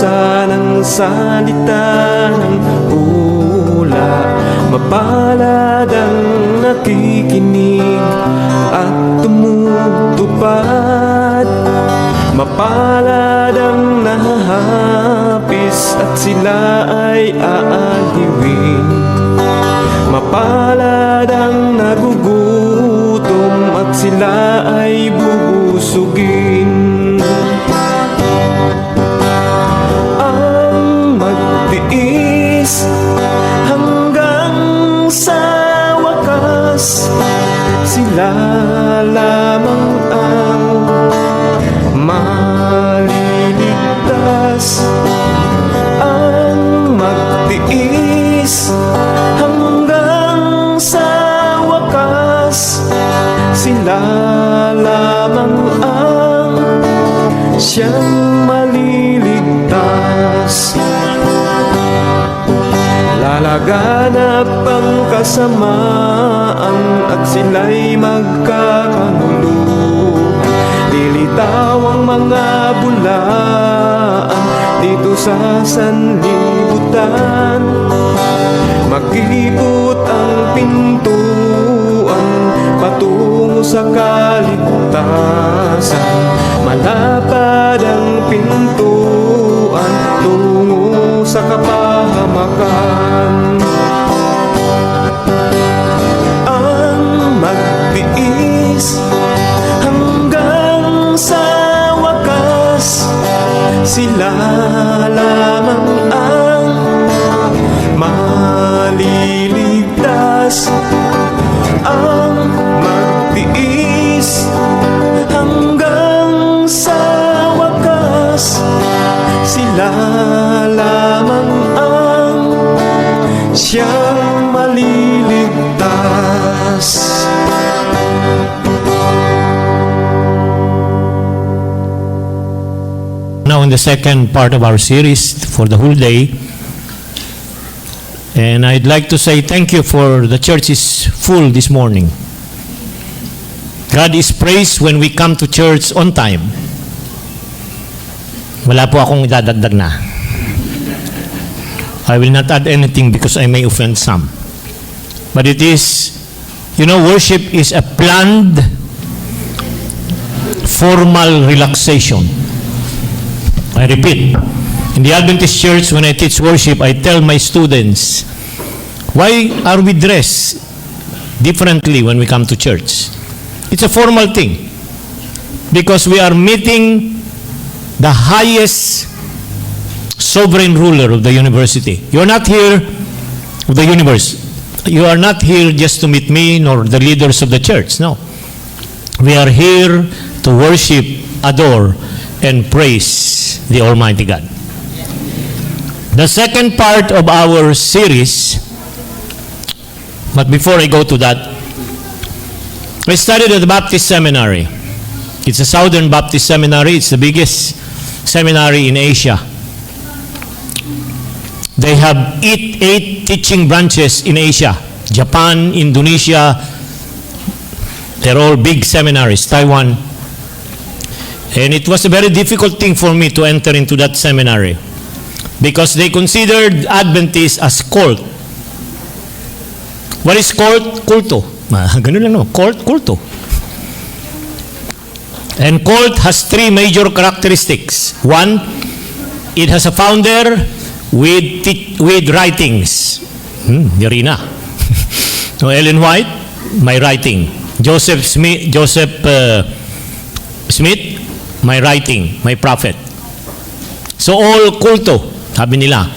pagbasa ng salita ng hula. Mapalad ang nakikinig at tumutupad. Mapalad ang nahahapis at sila ay aaliwin. Mapalad ang nagugutom at sila ay bubusugin. Ang magtiis hanggang sa wakas, sila lamang ang maliligtas. Ang magtiis hanggang sa wakas, sila lamang ang siyang maliligtas. Lalaganap ang kasamaan at sila'y magkakanuluhan. Lilitaw ang mga bulaan dito sa sanlibutan. Magkipot ang pintuan patungo sa kaligtasan. Malapad ang pintuan tungo sa kapahamakan. Ang magtiis hanggang sa wakas, sila lamang ang maliligtas. Ang magtiis hanggang sa wakas, sila lamang ang siyang maliligtas. Now in the second part of our series for the whole day, and I'd like to say thank you for the church is full this morning. God is praised when we come to church on time. Wala po akong idadagdag na. I will not add anything because I may offend some. But it is, worship is a planned, formal relaxation. I repeat, in the Adventist Church, when I teach worship, I tell my students, why are we dressed differently when we come to church? It's a formal thing. Because we are meeting the highest sovereign ruler of the university. You are not here of the universe. You are not here just to meet me nor the leaders of the church. No. We are here to worship, adore, and praise the Almighty God. The second part of our series, but before I go to that, I studied at the Baptist Seminary. It's a Southern Baptist Seminary. It's the biggest seminary in Asia. They have eight teaching branches in Asia. Japan, Indonesia, they're all big seminaries. Taiwan. And it was a very difficult thing for me to enter into that seminary because they considered Adventists as cult. What is cult? Kulto. Ganun lang, no? Kulto. And cult has three major characteristics. One, it has a founder with writings. Yarina. No, Ellen White, my writing. Joseph Smith, my writing, my prophet. So all kulto, sabi nila.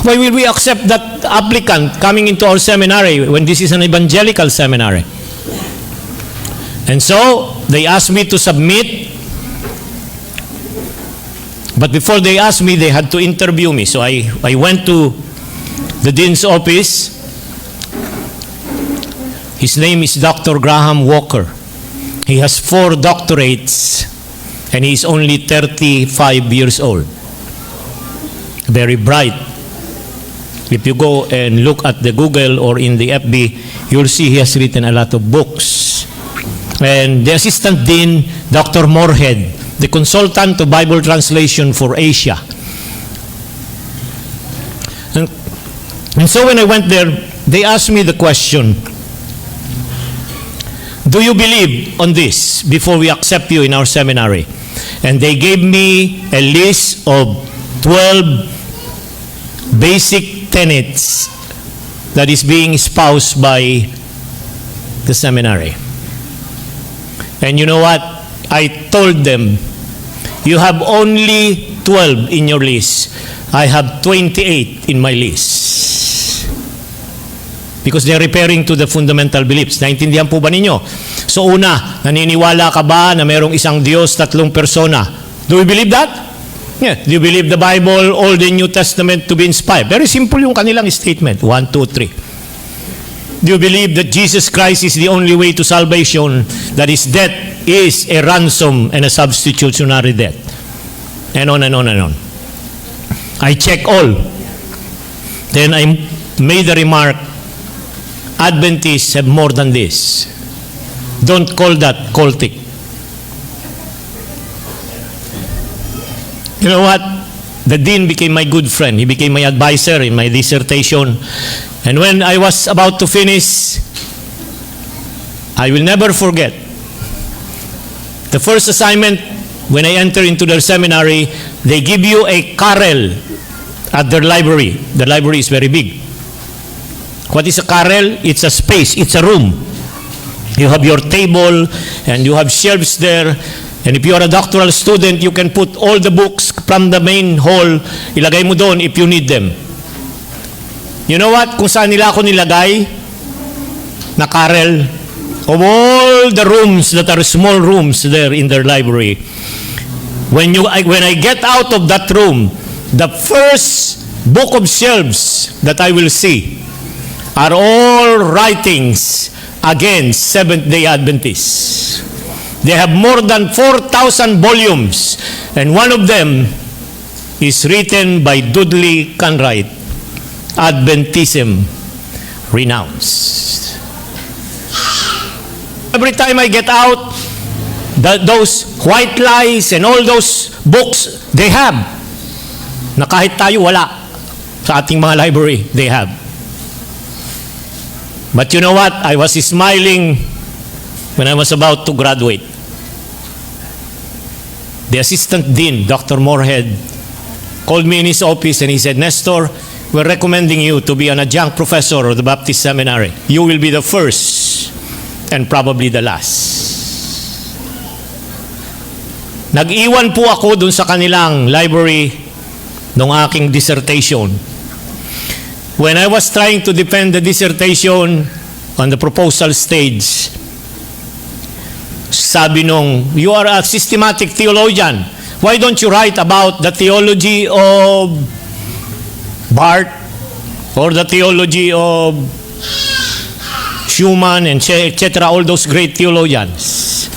Why will we accept that applicant coming into our seminary when this is an evangelical seminary? And so they asked me to submit. But before they asked me, they had to interview me. So I went to the dean's office. His name is Dr. Graham Walker. He has 4 doctorates and he is only 35 years old. Very bright. If you go and look at the Google or in the FB, you'll see he has written a lot of books. And the assistant dean, Dr. Moorhead, the consultant to Bible translation for Asia. And so when I went there, they asked me the question, do you believe on this before we accept you in our seminary? And they gave me a list of 12 basic tenets that is being espoused by the seminary. And you know what? I told them, you have only 12 in your list. I have 28 in my list. Because they're referring to the fundamental beliefs. Naintindihan po ba ninyo? So una, naniniwala ka ba na mayroong isang Diyos, tatlong persona? Do you believe that? Yeah. Do you believe the Bible, Old and New Testament to be inspired? Very simple yung kanilang statement. 1, 2, 3. Do you believe that Jesus Christ is the only way to salvation, that his death is a ransom and a substitutionary death? And on and on and on. I check all. Then I made the remark, Adventists have more than this. Don't call that cultic. You know what? The dean became my good friend. He became my advisor in my dissertation. And when I was about to finish, I will never forget. The first assignment, when I enter into their seminary, they give you a carrel at their library. The library is very big. What is a carrel? It's a space. It's a room. You have your table and you have shelves there. And if you are a doctoral student, you can put all the books from the main hall. Ilagay mo doon if you need them. You know what? Kung saan nila ako nilagay na carrel, of all the rooms that are small rooms there in their library, when I get out of that room, the first book of shelves that I will see are all writings against Seventh-day Adventists. They have more than 4,000 volumes, and one of them is written by Dudley Cartwright, Adventism Renounced. Every time I get out, those white lies and all those books, they have. Na kahit tayo wala sa ating mga library, they have. But you know what? I was smiling when I was about to graduate. The assistant dean, Dr. Moorhead, called me in his office and he said, Nestor, we're recommending you to be an adjunct professor of the Baptist Seminary. You will be the first and probably the last. Nag-iwan po ako dun sa kanilang library nung aking dissertation. When I was trying to defend the dissertation on the proposal stage, sabi nung, you are a systematic theologian. Why don't you write about the theology of Barth or the theology of Schumann and etc., all those great theologians?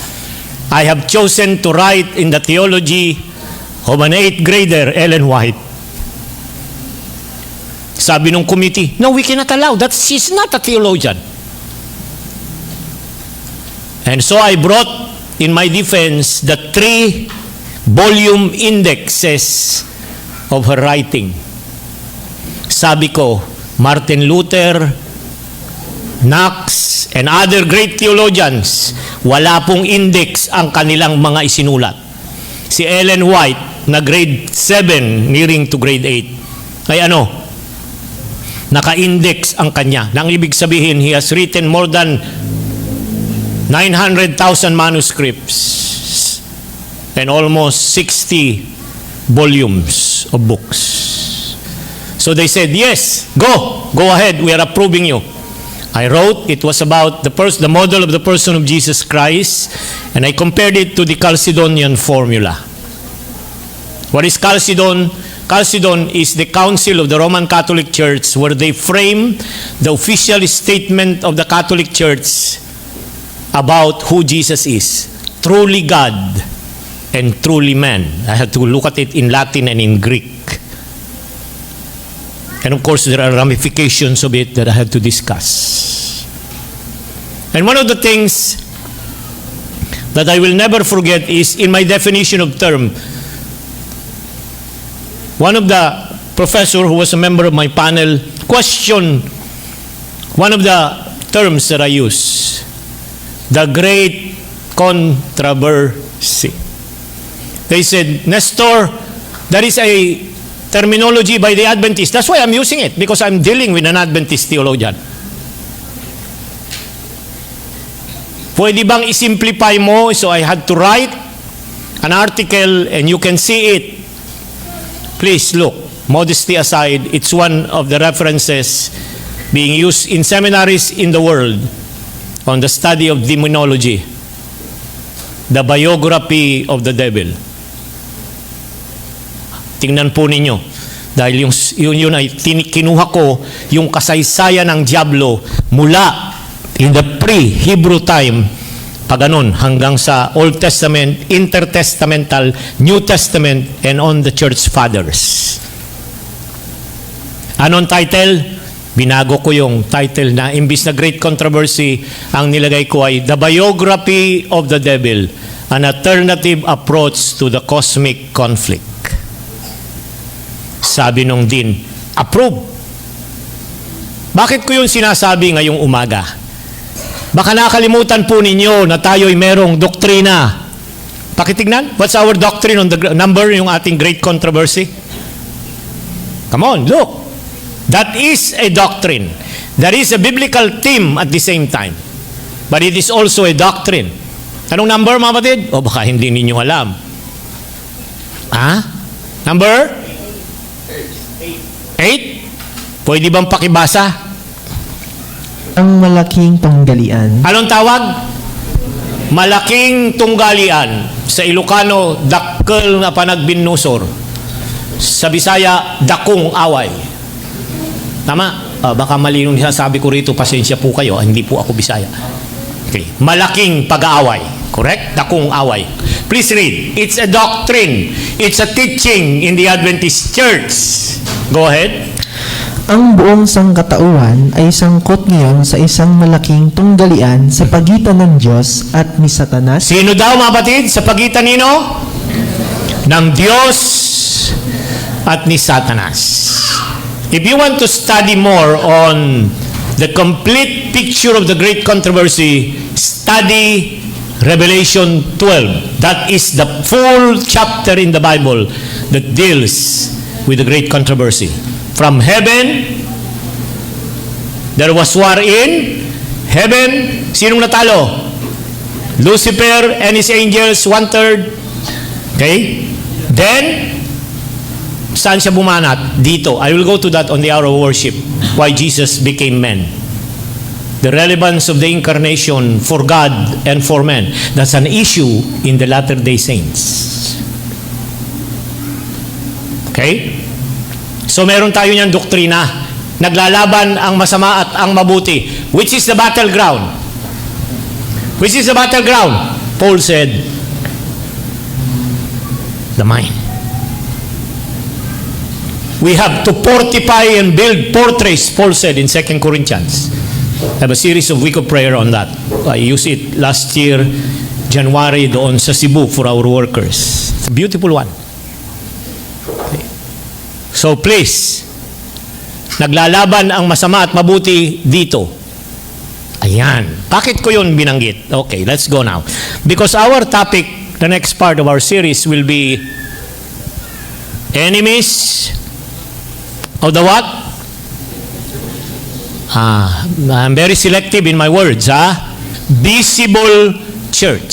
I have chosen to write in the theology of an 8th grader, Ellen White. Sabi nung committee, no, we cannot allow that. She's not a theologian. And so I brought in my defense the 3-volume indexes of her writing. Sabi ko, Martin Luther, Knox, and other great theologians, wala pong index ang kanilang mga isinulat. Si Ellen White, na grade 7, nearing to grade 8, ay naka-index ang kanya. Nang ibig sabihin, he has written more than 900,000 manuscripts and almost 60 volumes of books. So they said, yes, go ahead, we are approving you. I wrote, it was about the model of the person of Jesus Christ, and I compared it to the Chalcedonian formula. What is Chalcedon? Chalcedon is the council of the Roman Catholic Church where they frame the official statement of the Catholic Church about who Jesus is. Truly God and truly man. I had to look at it in Latin and in Greek. And of course, there are ramifications of it that I had to discuss. And one of the things that I will never forget is in my definition of term, one of the professor who was a member of my panel questioned one of the terms that I use, the great controversy. They said, Nestor, that is a terminology by the Adventists. That's why I'm using it, because I'm dealing with an Adventist theologian. Pwede bang isimplify mo? So I had to write an article and you can see it. Please look, modesty aside, it's one of the references being used in seminaries in the world on the study of demonology, the biography of the devil. Tingnan po ninyo, dahil yun ay kinuha ko yung kasaysayan ng Diablo mula in the pre-Hebrew time, paganon, hanggang sa Old Testament, intertestamental, New Testament, and on the Church Fathers. Anong title? Binago ko yung title na imbis na Great Controversy, ang nilagay ko ay The Biography of the Devil, an Alternative Approach to the Cosmic Conflict. Sabi nung din, approve. Bakit ko yun sinasabi ngayong umaga? Baka nakalimutan po ninyo na tayo'y merong doktrina. Pakitignan, what's our doctrine on the number, yung ating Great Controversy? Come on, look. That is a doctrine. That is a biblical theme at the same time. But it is also a doctrine. Anong number, mga kapatid? O baka hindi ninyo alam. Number? 8? Pwede bang pakibasa? Ang malaking panggalian. Anong tawag? Malaking tunggalian. Sa Ilocano, dakkel nga panagbinusor. Sa Bisaya, dakong away. Tama? Baka mali yung sabi ko rito, pasensya po kayo, hindi po ako Bisaya. Okay. Malaking pag-aaway. Correct? Dakong away. Please read. It's a doctrine. It's a teaching in the Adventist Church. Go ahead. Ang buong sangkatauhan ay sangkot ngayon sa isang malaking tunggalian sa pagitan ng Diyos at ni Satanas. Sino daw, mga batid? Sa pagitan nino? Ng Diyos at ni Satanas. If you want to study more on the complete picture of the Great Controversy, study Revelation 12. That is the full chapter in the Bible that deals with the Great Controversy. From heaven, there was war in heaven. Sinong natalo? Lucifer and his angels, 1/3. Okay? Then, saan siya bumanat? Dito. I will go to that on the hour of worship. Why Jesus became man. The relevance of the incarnation for God and for men. That's an issue in the Latter-day Saints. Okay? So meron tayo niyang doktrina. Naglalaban ang masama at ang mabuti. Which is the battleground? Which is the battleground? Paul said, the mind. We have to fortify and build fortress, Paul said in 2 Corinthians. I have a series of week of prayer on that. I used it last year, January, doon sa Cebu for our workers. It's a beautiful one. Okay. So please, naglalaban ang masama at mabuti dito. Ayan. Bakit ko yun binanggit? Okay, let's go now. Because our topic, the next part of our series will be enemies of the what? I'm very selective in my words. Visible church.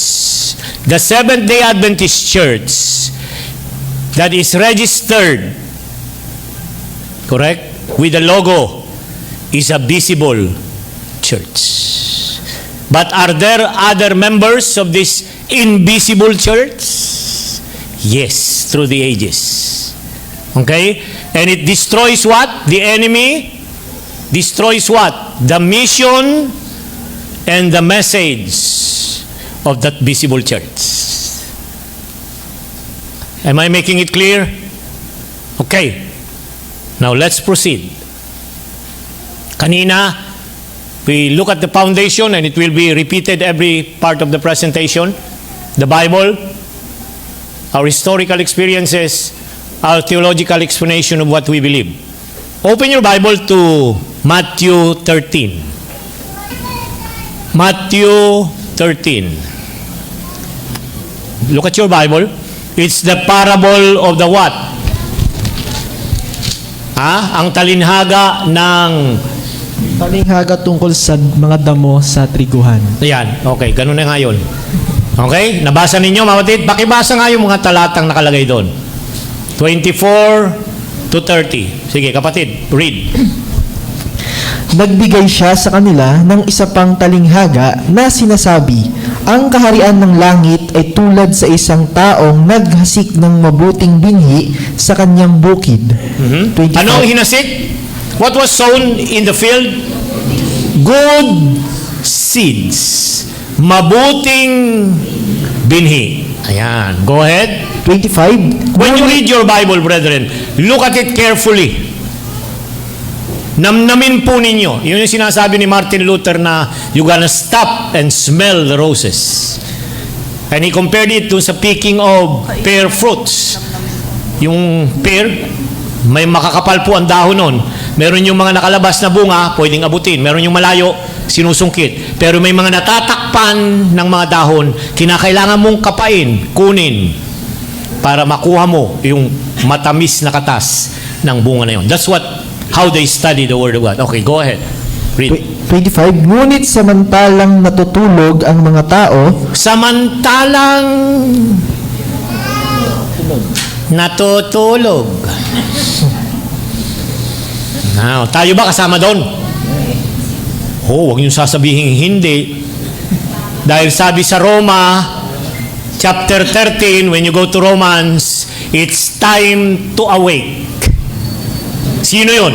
The Seventh-day Adventist Church that is registered, correct, with the logo is a visible church. But are there other members of this invisible church? Yes, through the ages. Okay? And it destroys what? The enemy destroys what? The mission and the message of that visible church. Am I making it clear? Okay. Now let's proceed. Kanina, we look at the foundation and it will be repeated every part of the presentation. The Bible, our historical experiences, our theological explanation of what we believe. Open your Bible to Matthew 13. Matthew 13. Look at your Bible. It's the parable of the what? Ang talinhaga ng... Talinghaga tungkol sa mga damo sa triguhan. Ayan, okay, ganun na nga yun. Okay, nabasa ninyo, mga kapatid? Pakibasa nga yung mga talatang nakalagay doon. 24 to 30. Sige, kapatid, read. Nagbigay siya sa kanila ng isa pang talinghaga na sinasabi, ang kaharian ng langit ay tulad sa isang taong naghasik ng mabuting binhi sa kanyang bukid. 25. Anong hinasik? What was sown in the field? Good seeds. Mabuting binhi. Ayan, go ahead. 25. When you read your Bible, brethren, look at it carefully. Namnamin po ninyo. Yun yung sinasabi ni Martin Luther na you gonna stop and smell the roses. And he compared it to sa picking of pear fruits. Yung pear, may makakapal po ang dahon nun. Meron yung mga nakalabas na bunga, pwedeng abutin. Meron yung malayo, sinusungkit. Pero may mga natatakpan ng mga dahon, kinakailangan mong kapain, kunin, para makuha mo yung matamis na katas ng bunga na yun. That's how they study the Word of God. Okay, go ahead. Read. 25. Ngunit samantalang natutulog ang mga tao, Samantalang natutulog. Now, tayo ba kasama doon? Huwag niyong sasabihin hindi. Dahil sabi sa Roma, chapter 13, when you go to Romans, it's time to awake. Sino yun?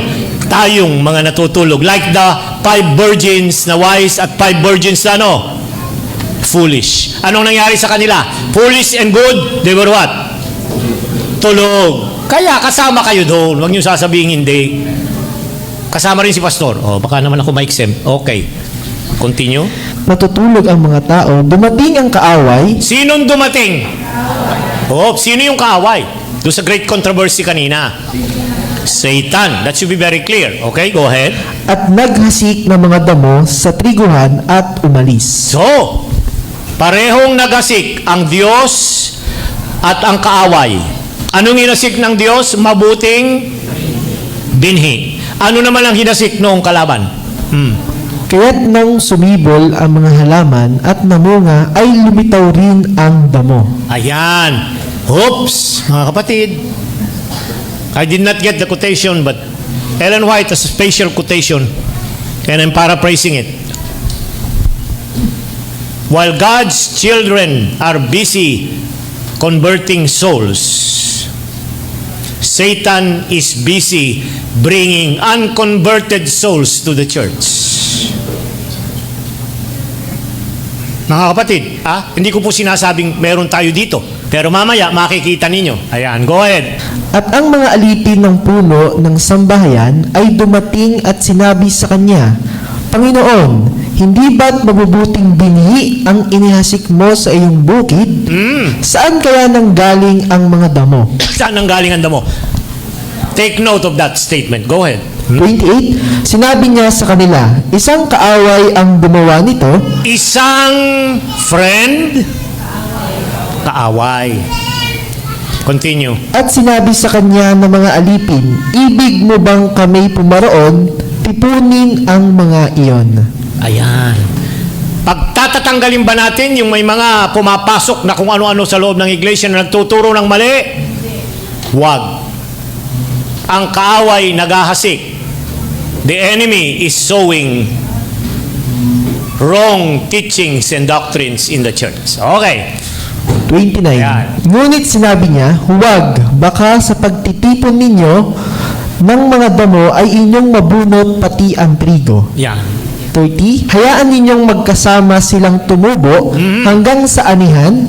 Tayong mga natutulog. Like the 5 virgins na wise at 5 virgins na foolish. Anong nangyari sa kanila? Foolish and good, they were what? Tulog. Kaya kasama kayo doon. Huwag niyo sasabihin hindi. Kasama rin si pastor. Baka naman ako ma-exempt. Okay. Continue. natutulog ang mga tao, dumating ang kaaway. Sinong dumating? Sino yung kaaway? Doon sa great controversy kanina. Satan. That should be very clear. Okay, go ahead. At naghasik ng mga damo sa triguhan at umalis. So, parehong naghasik ang Diyos at ang kaaway. Anong hinasik ng Diyos? Mabuting binhi. Ano naman ang hinasik noong kalaban? Kaya't nang sumibol ang mga halaman at namunga ay lumitaw rin ang damo. Ayan. Oops, mga kapatid. I did not get the quotation, but Ellen White has a special quotation, and I'm paraphrasing it. While God's children are busy converting souls, Satan is busy bringing unconverted souls to the church. Mga kapatid, hindi ko po sinasabing meron tayo dito. Pero mamaya, makikita ninyo. Ayan, go ahead. At ang mga alipin ng puno ng sambahayan ay dumating at sinabi sa kanya, Panginoon, hindi ba't mabubuting binhi ang inihasik mo sa iyong bukid? Saan kaya nanggaling ang mga damo? Saan nanggaling ang damo? Take note of that statement. Go ahead. 28, sinabi niya sa kanila, isang kaaway ang gumawa nito. Isang friend, kaaway. Continue. At sinabi sa kanya ng mga alipin, ibig mo bang kami pumaroon, tipunin ang mga iyon? Ayan. Pagtatatanggalin ba natin yung may mga pumapasok na kung ano-ano sa loob ng iglesia na nagtuturo ng mali? Huwag. Ang kaaway nagahasik. The enemy is sowing wrong teachings and doctrines in the church. Okay. 29. Ayan. Ngunit sinabi niya, huwag, baka sa pagtitipon ninyo ng mga damo ay inyong mabunot pati ang trigo. Yan. 30. Hayaan ninyong magkasama silang tumubo hanggang sa anihan,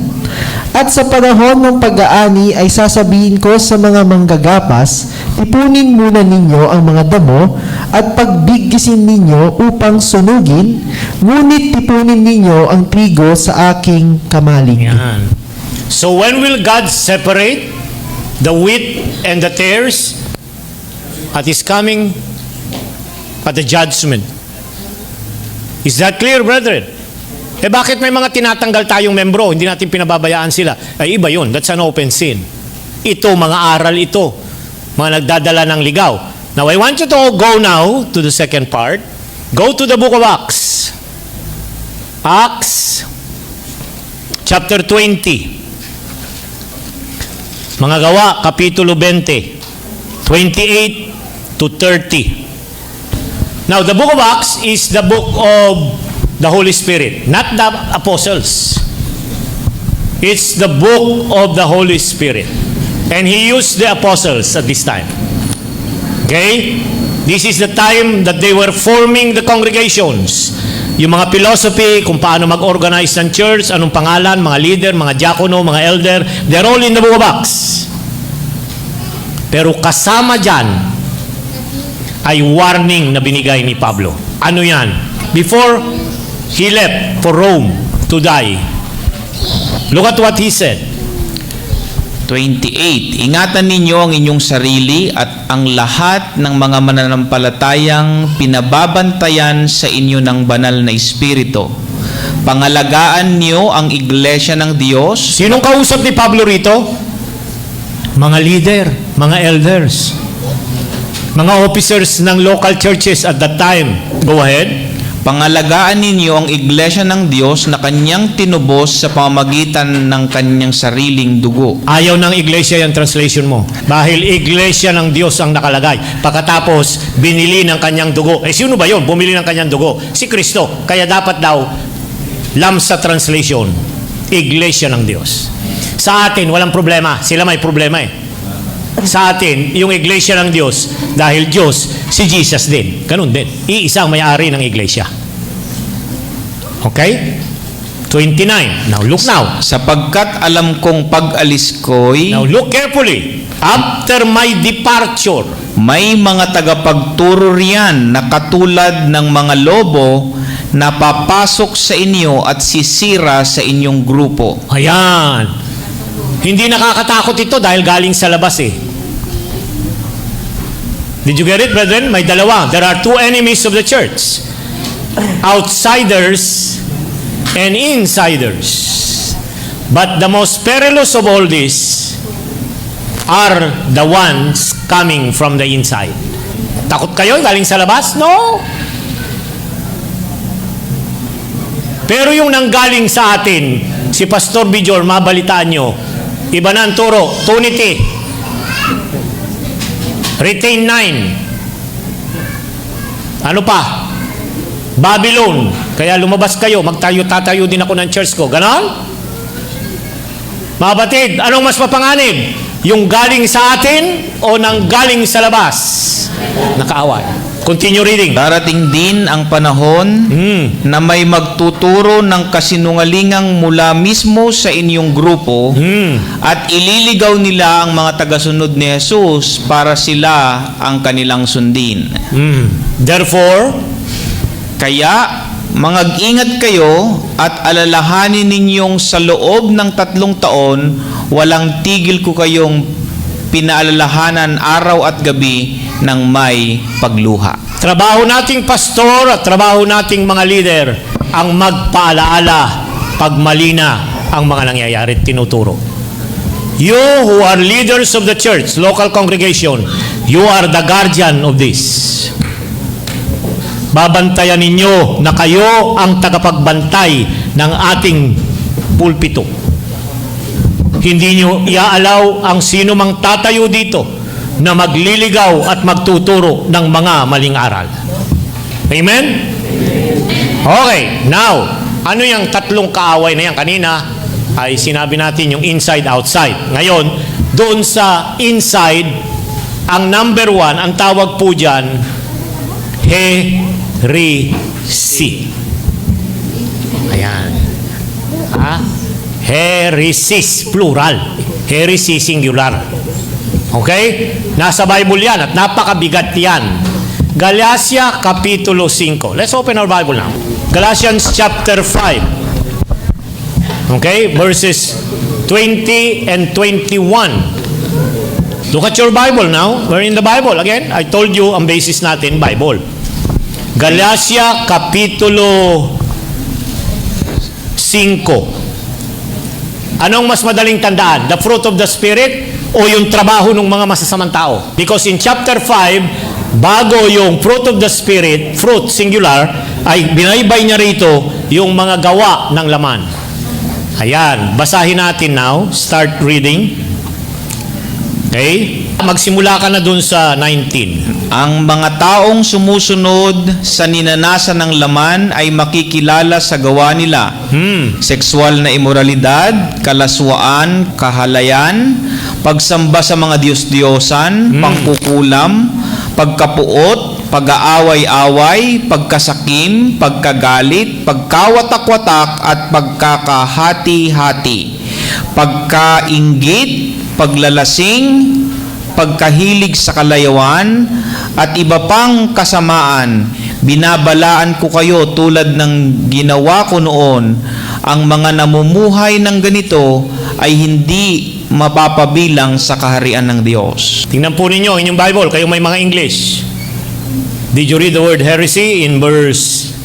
at sa panahon ng pag-aani ay sasabihin ko sa mga manggagapas, tipunin muna ninyo ang mga damo at pagbigisin ninyo upang sunugin, ngunit tipunin ninyo ang trigo sa aking kamalig. Yan. So when will God separate the wheat and the tares at His coming at the judgment. Is that clear, brethren? Bakit may mga tinatanggal tayong membro? Hindi natin pinababayaan sila. Ay, iba yun. That's an open sin. Ito, mga aral ito. Mga nagdadala ng ligaw. Now, I want you to go now to the second part. Go to the book of Acts. Acts chapter 20. Mga Gawa, Kapitulo 20. 28 to 30. Now, the book of Acts is the book of the Holy Spirit, not the apostles. It's the book of the Holy Spirit. And He used the apostles at this time. Okay? This is the time that they were forming the congregations. Yung mga philosophy, kung paano mag-organize ng church, anong pangalan, mga leader, mga diakono, mga elder, they're all in the book of Acts. Pero kasama dyan ay warning na binigay ni Pablo. Ano yan? Before he left for Rome to die, look at what he said. 28. Ingatan ninyo ang inyong sarili at ang lahat ng mga mananampalatayang pinababantayan sa inyo ng banal na Espiritu. Pangalagaan niyo ang iglesia ng Diyos. Sinong kausap ni Pablo rito? Mga leader, mga elders, mga officers ng local churches at that time. Go ahead. Pangalagaan ninyo ang iglesia ng Diyos na kanyang tinubos sa pamamagitan ng kanyang sariling dugo. Ayaw ng iglesia yung translation mo. Dahil iglesia ng Diyos ang nakalagay. Pagkatapos, binili ng kanyang dugo. Sino ba yun? Bumili ng kanyang dugo. Si Kristo. Kaya dapat daw, sa translation, iglesia ng Diyos. Sa atin, walang problema. Sila may problema eh. Sa atin, yung iglesia ng Diyos, dahil Diyos, si Jesus din. Ganun din. Iisang may-ari ng iglesia. Okay? 29. Now, look now. Sapagkat alam kong pag-alis ko'y Now, look carefully. After my departure, may mga tagapagturo riyan na katulad ng mga lobo na papasok sa inyo at sisira sa inyong grupo. ayan. Hindi nakakatakot ito dahil galing sa labas eh. Did you get it, brethren? May dalawa. There are two enemies of the church. Outsiders and insiders. But the most perilous of all this are the ones coming from the inside. Takot kayo galing sa labas? No. Pero yung nanggaling sa atin, si Pastor Bijor, mabalitaan nyo, iba na ang turo, Trinity, Retain 9. Ano pa? Babylon. Kaya lumabas kayo, tatayo din ako ng church ko. Ganon? Mga batid, anong mas mapanganib? Yung galing sa atin o nang galing sa labas? Nakaaway. Continue reading. Darating din ang panahon na may magtuturo ng kasinungalingang mula mismo sa inyong grupo at ililigaw nila ang mga tagasunod ni Jesus para sila ang kanilang sundin. Therefore, Kaya mag-ingat kayo at alalahanin ninyong sa loob ng 3 taon walang tigil ko kayong pinaalalahanan araw at gabi ng may pagluha. trabaho nating pastor at trabaho nating mga leader ang magpaalaala pag mali na ang mga nangyayari at tinuturo. You who are leaders of the church, local congregation, you are the guardian of this. Babantayan ninyo na kayo ang tagapagbantay ng ating pulpito. Hindi nyo iaalaw ang sino mang tatayo dito na magliligaw at magtuturo ng mga maling aral. Amen? Okay, now, ano yung 3 kaaway na yan? Kanina ay sinabi natin yung inside, outside. Ngayon, doon sa inside, ang number 1, ang tawag po dyan, heresy. Ayan. Heresies, plural. Heresy, singular. Okay? Nasa Bible yan at napakabigat yan. Galatia, Kapitulo 5. Let's open our Bible now. Galatians chapter 5. Okay? Verses 20 and 21. Look at your Bible now. We're in the Bible. Again, I told you ang basis natin, Bible. Galatia Kapitulo 5. Anong mas madaling tandaan? The fruit of the Spirit o yung trabaho ng mga masasamang tao? Because in chapter 5, bago yung fruit of the Spirit, fruit singular, ay binaybay niya rito yung mga gawa ng laman. Ayan, basahin natin now. Start reading. Okay? Magsimula ka na dun sa 19. Ang mga taong sumusunod sa ninanasan ng laman ay makikilala sa gawa nila. Sexual na imoralidad, kalaswaan, kahalayan, pagsamba sa mga Diyos-Diyosan, pangkukulam, pagkapuot, pag-aaway-away, pagkasakim, pagkagalit, pagkawatak-watak at pagkakahati-hati, pagkainggit, paglalasing, pagkahilig sa kalayawan, at iba pang kasamaan. Binabalaan ko kayo tulad ng ginawa ko noon. Ang mga namumuhay ng ganito ay hindi mapapabilang sa kaharian ng Diyos. Tingnan po ninyo inyong Bible, kayo may mga English. Did you read the word heresy in verse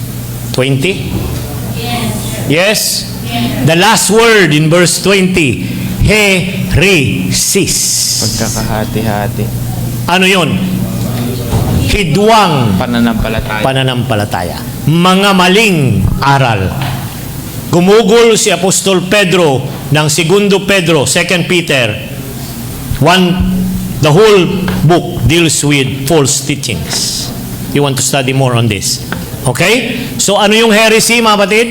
20? Yes? The last word in verse 20, heresis. Pagkakahati-hati. Ano yun? Hidwang Pananampalataya. pananampalataya. Mga maling aral. Gumugol si Apostol Pedro ng 2 Pedro, 2 Peter. The whole book deals with false teachings. You want to study more on this. Okay? So ano yung heresy, mga batid?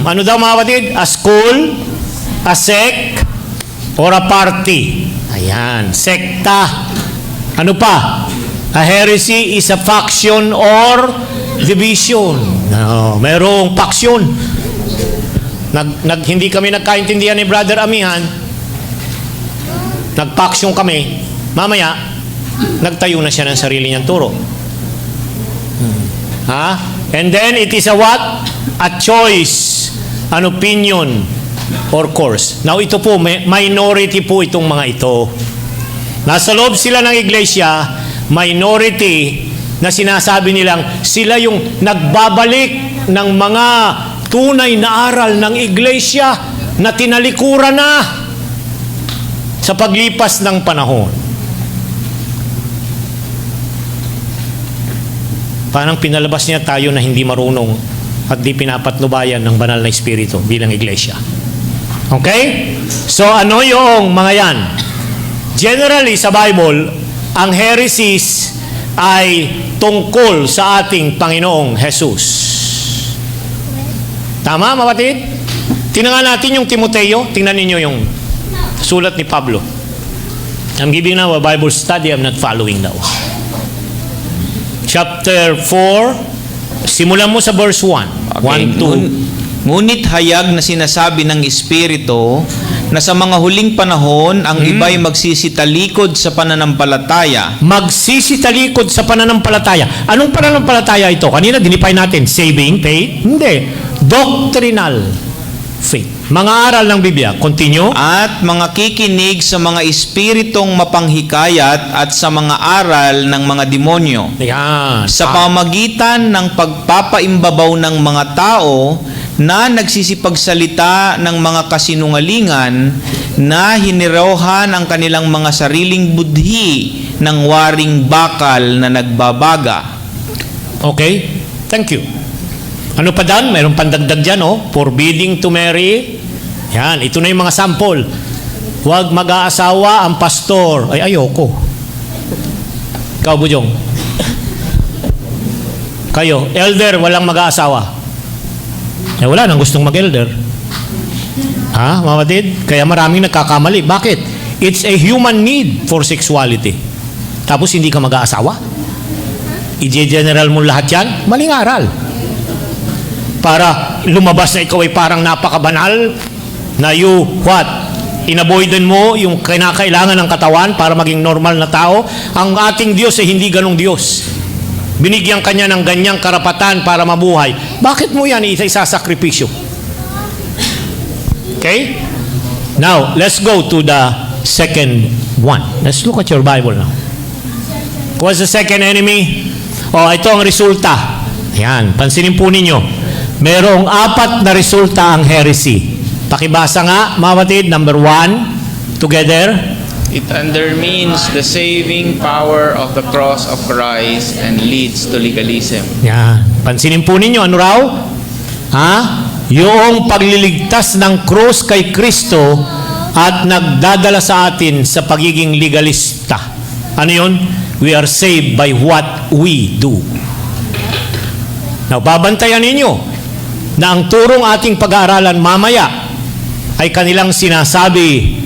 Ano daw, mga batid? A school, a sect, or a party. Ayan, sekta. Ano pa? A heresy is a faction or division. No, merong faction. Hindi kami nagkaintindihan ni Brother Amihan. Nagfaction kami. Mamaya, nagtayo na siya ng sarili niyang turo. And then, it is a what? A choice, an opinion, or course. Now, ito po, minority po itong mga ito. Nasa loob sila ng iglesia, minority na sinasabi nilang sila yung nagbabalik ng mga tunay na aral ng iglesia na tinalikuran na sa paglipas ng panahon. Parang pinalabas niya tayo na hindi marunong at di pinapatnubayan ng banal na espiritu bilang iglesia. Okay? So ano yung mga yan? Generally sa Bible, ang heresies ay tungkol sa ating Panginoong Jesus. Tama, mapatid? Tingnan natin yung Timoteo. Tingnan ninyo yung sulat ni Pablo. I'm giving now a Bible study. I'm not following now. Chapter 4. Simulan mo sa verse 1. Okay. 1, 2. Ngunit hayag na sinasabi ng Espiritu na sa mga huling panahon, ang iba'y magsisitalikod sa pananampalataya. Magsisitalikod sa pananampalataya. Anong pananampalataya ito? Kanina dinipay natin, saving faith? Hindi. Doctrinal faith. Mga aral ng Biblia. Continue. At mga kikinig sa mga espiritong mapanghikayat at sa mga aral ng mga demonyo. Yan. Sa pamagitan ng pagpapaimbabaw ng mga tao na nagsisipagsalita ng mga kasinungalingan na hinirohan ang kanilang mga sariling budhi ng waring bakal na nagbabaga. Okay? Thank you. Ano pa dan? Mayroong pandagdag dyan, oh. Forbidding to marry. Yan. Ito na yung mga sample. Huwag mag-aasawa ang pastor. Ay, ayoko. Ikaw, Bujong. Kayo, elder, walang mag-aasawa. Eh, wala nang gustong mag-elder. Ha, mga kapatid? Kaya maraming nagkakamali. Bakit? It's a human need for sexuality. Tapos hindi ka mag-aasawa? I-general mo lahat yan? Maling aral. Para lumabas na ikaw ay parang napakabanal na you, what? Inavoidan mo yung kinakailangan ng katawan para maging normal na tao. Ang ating Diyos ay hindi ganong Diyos. Binigyan kanya ng ganyang karapatan para mabuhay. Bakit mo yan isasakripisyo? Okay? Now, let's go to the second one. Let's look at your Bible now. What's the second enemy? Ito ang resulta. Ayan, pansinin po ninyo. Merong 4 na resulta ang heresy. Pakibasa nga, mga kapatid, number 1, together. It undermines the saving power of the cross of Christ and leads to legalism. Yan. Pansinin po ninyo, ano raw? Yung pagliligtas ng krus kay Kristo at nagdadala sa atin sa pagiging legalista. Ano yun? We are saved by what we do. Now, babantayan ninyo na ang turong ating pag-aaralan mamaya ay kanilang sinasabi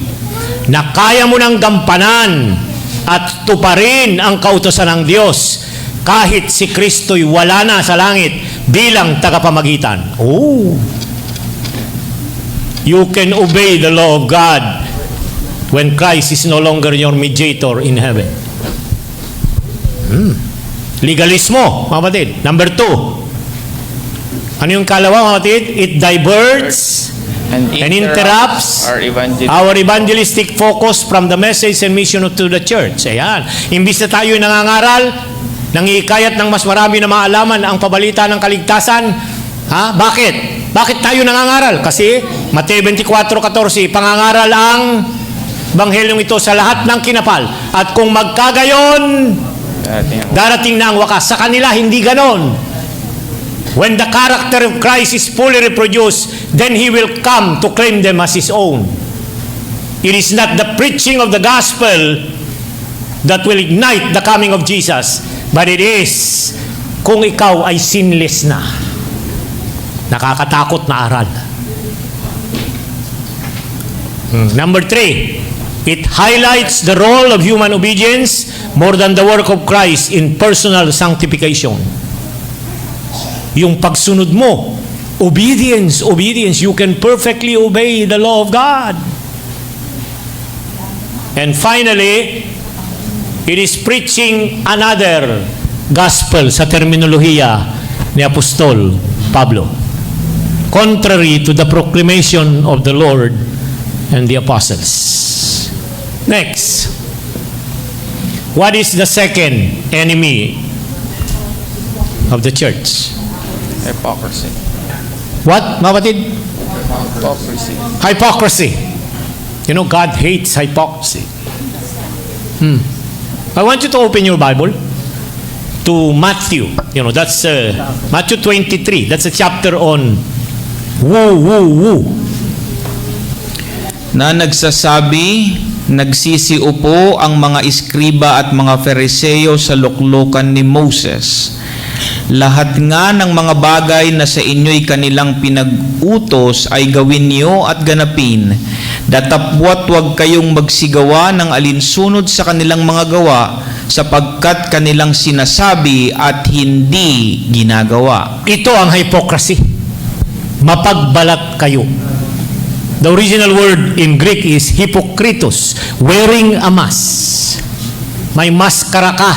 na kaya mo nang gampanan at tuparin ang kautusan ng Diyos kahit si Kristo'y wala na sa langit bilang tagapamagitan. You can obey the law of God when Christ is no longer your mediator in heaven. Legalismo, mga kapatid. Number 2. Ano yung kalawa, mga kapatid? It diverts and interrupts our evangelistic focus from the message and mission to the church. Ayan. Imbis na tayo nangangaral, nangihikayat ng mas marami na maalaman ang pabalita ng kaligtasan. Bakit? Bakit tayo nangangaral? Kasi Mateo 24:14, pangangaral ang Banghelyong ito sa lahat ng kinapal. At kung magkagayon, darating na ang wakas. Sa kanila, hindi ganon. When the character of Christ is fully reproduced, then He will come to claim them as His own. It is not the preaching of the gospel that will ignite the coming of Jesus, but it is kung ikaw ay sinless na. Nakakatakot na aral. Number 3, it highlights the role of human obedience more than the work of Christ in personal sanctification. Yung pagsunod mo, obedience, you can perfectly obey the law of God. And finally, it is preaching another gospel sa terminolohiya ni Apostol Pablo, contrary to the proclamation of the Lord and the apostles. Next, what is the second enemy of the church? Hypocrisy. What, mga kapatid? Hypocrisy. Hypocrisy. You know, God hates hypocrisy. I want you to open your Bible to Matthew. You know, that's Matthew 23. That's a chapter on woo. Na nagsasabi, nagsisiupo ang mga iskriba at mga Fariseo sa luklukan ni Moses. Lahat nga ng mga bagay na sa inyo'y kanilang pinag-utos ay gawin niyo at ganapin. Datapwat huwag kayong magsigawa ng alinsunod sa kanilang mga gawa, sapagkat kanilang sinasabi at hindi ginagawa. Ito ang hypocrisy. Mapagbalat kayo. The original word in Greek is hypokritos, wearing a mask. May maskara ka.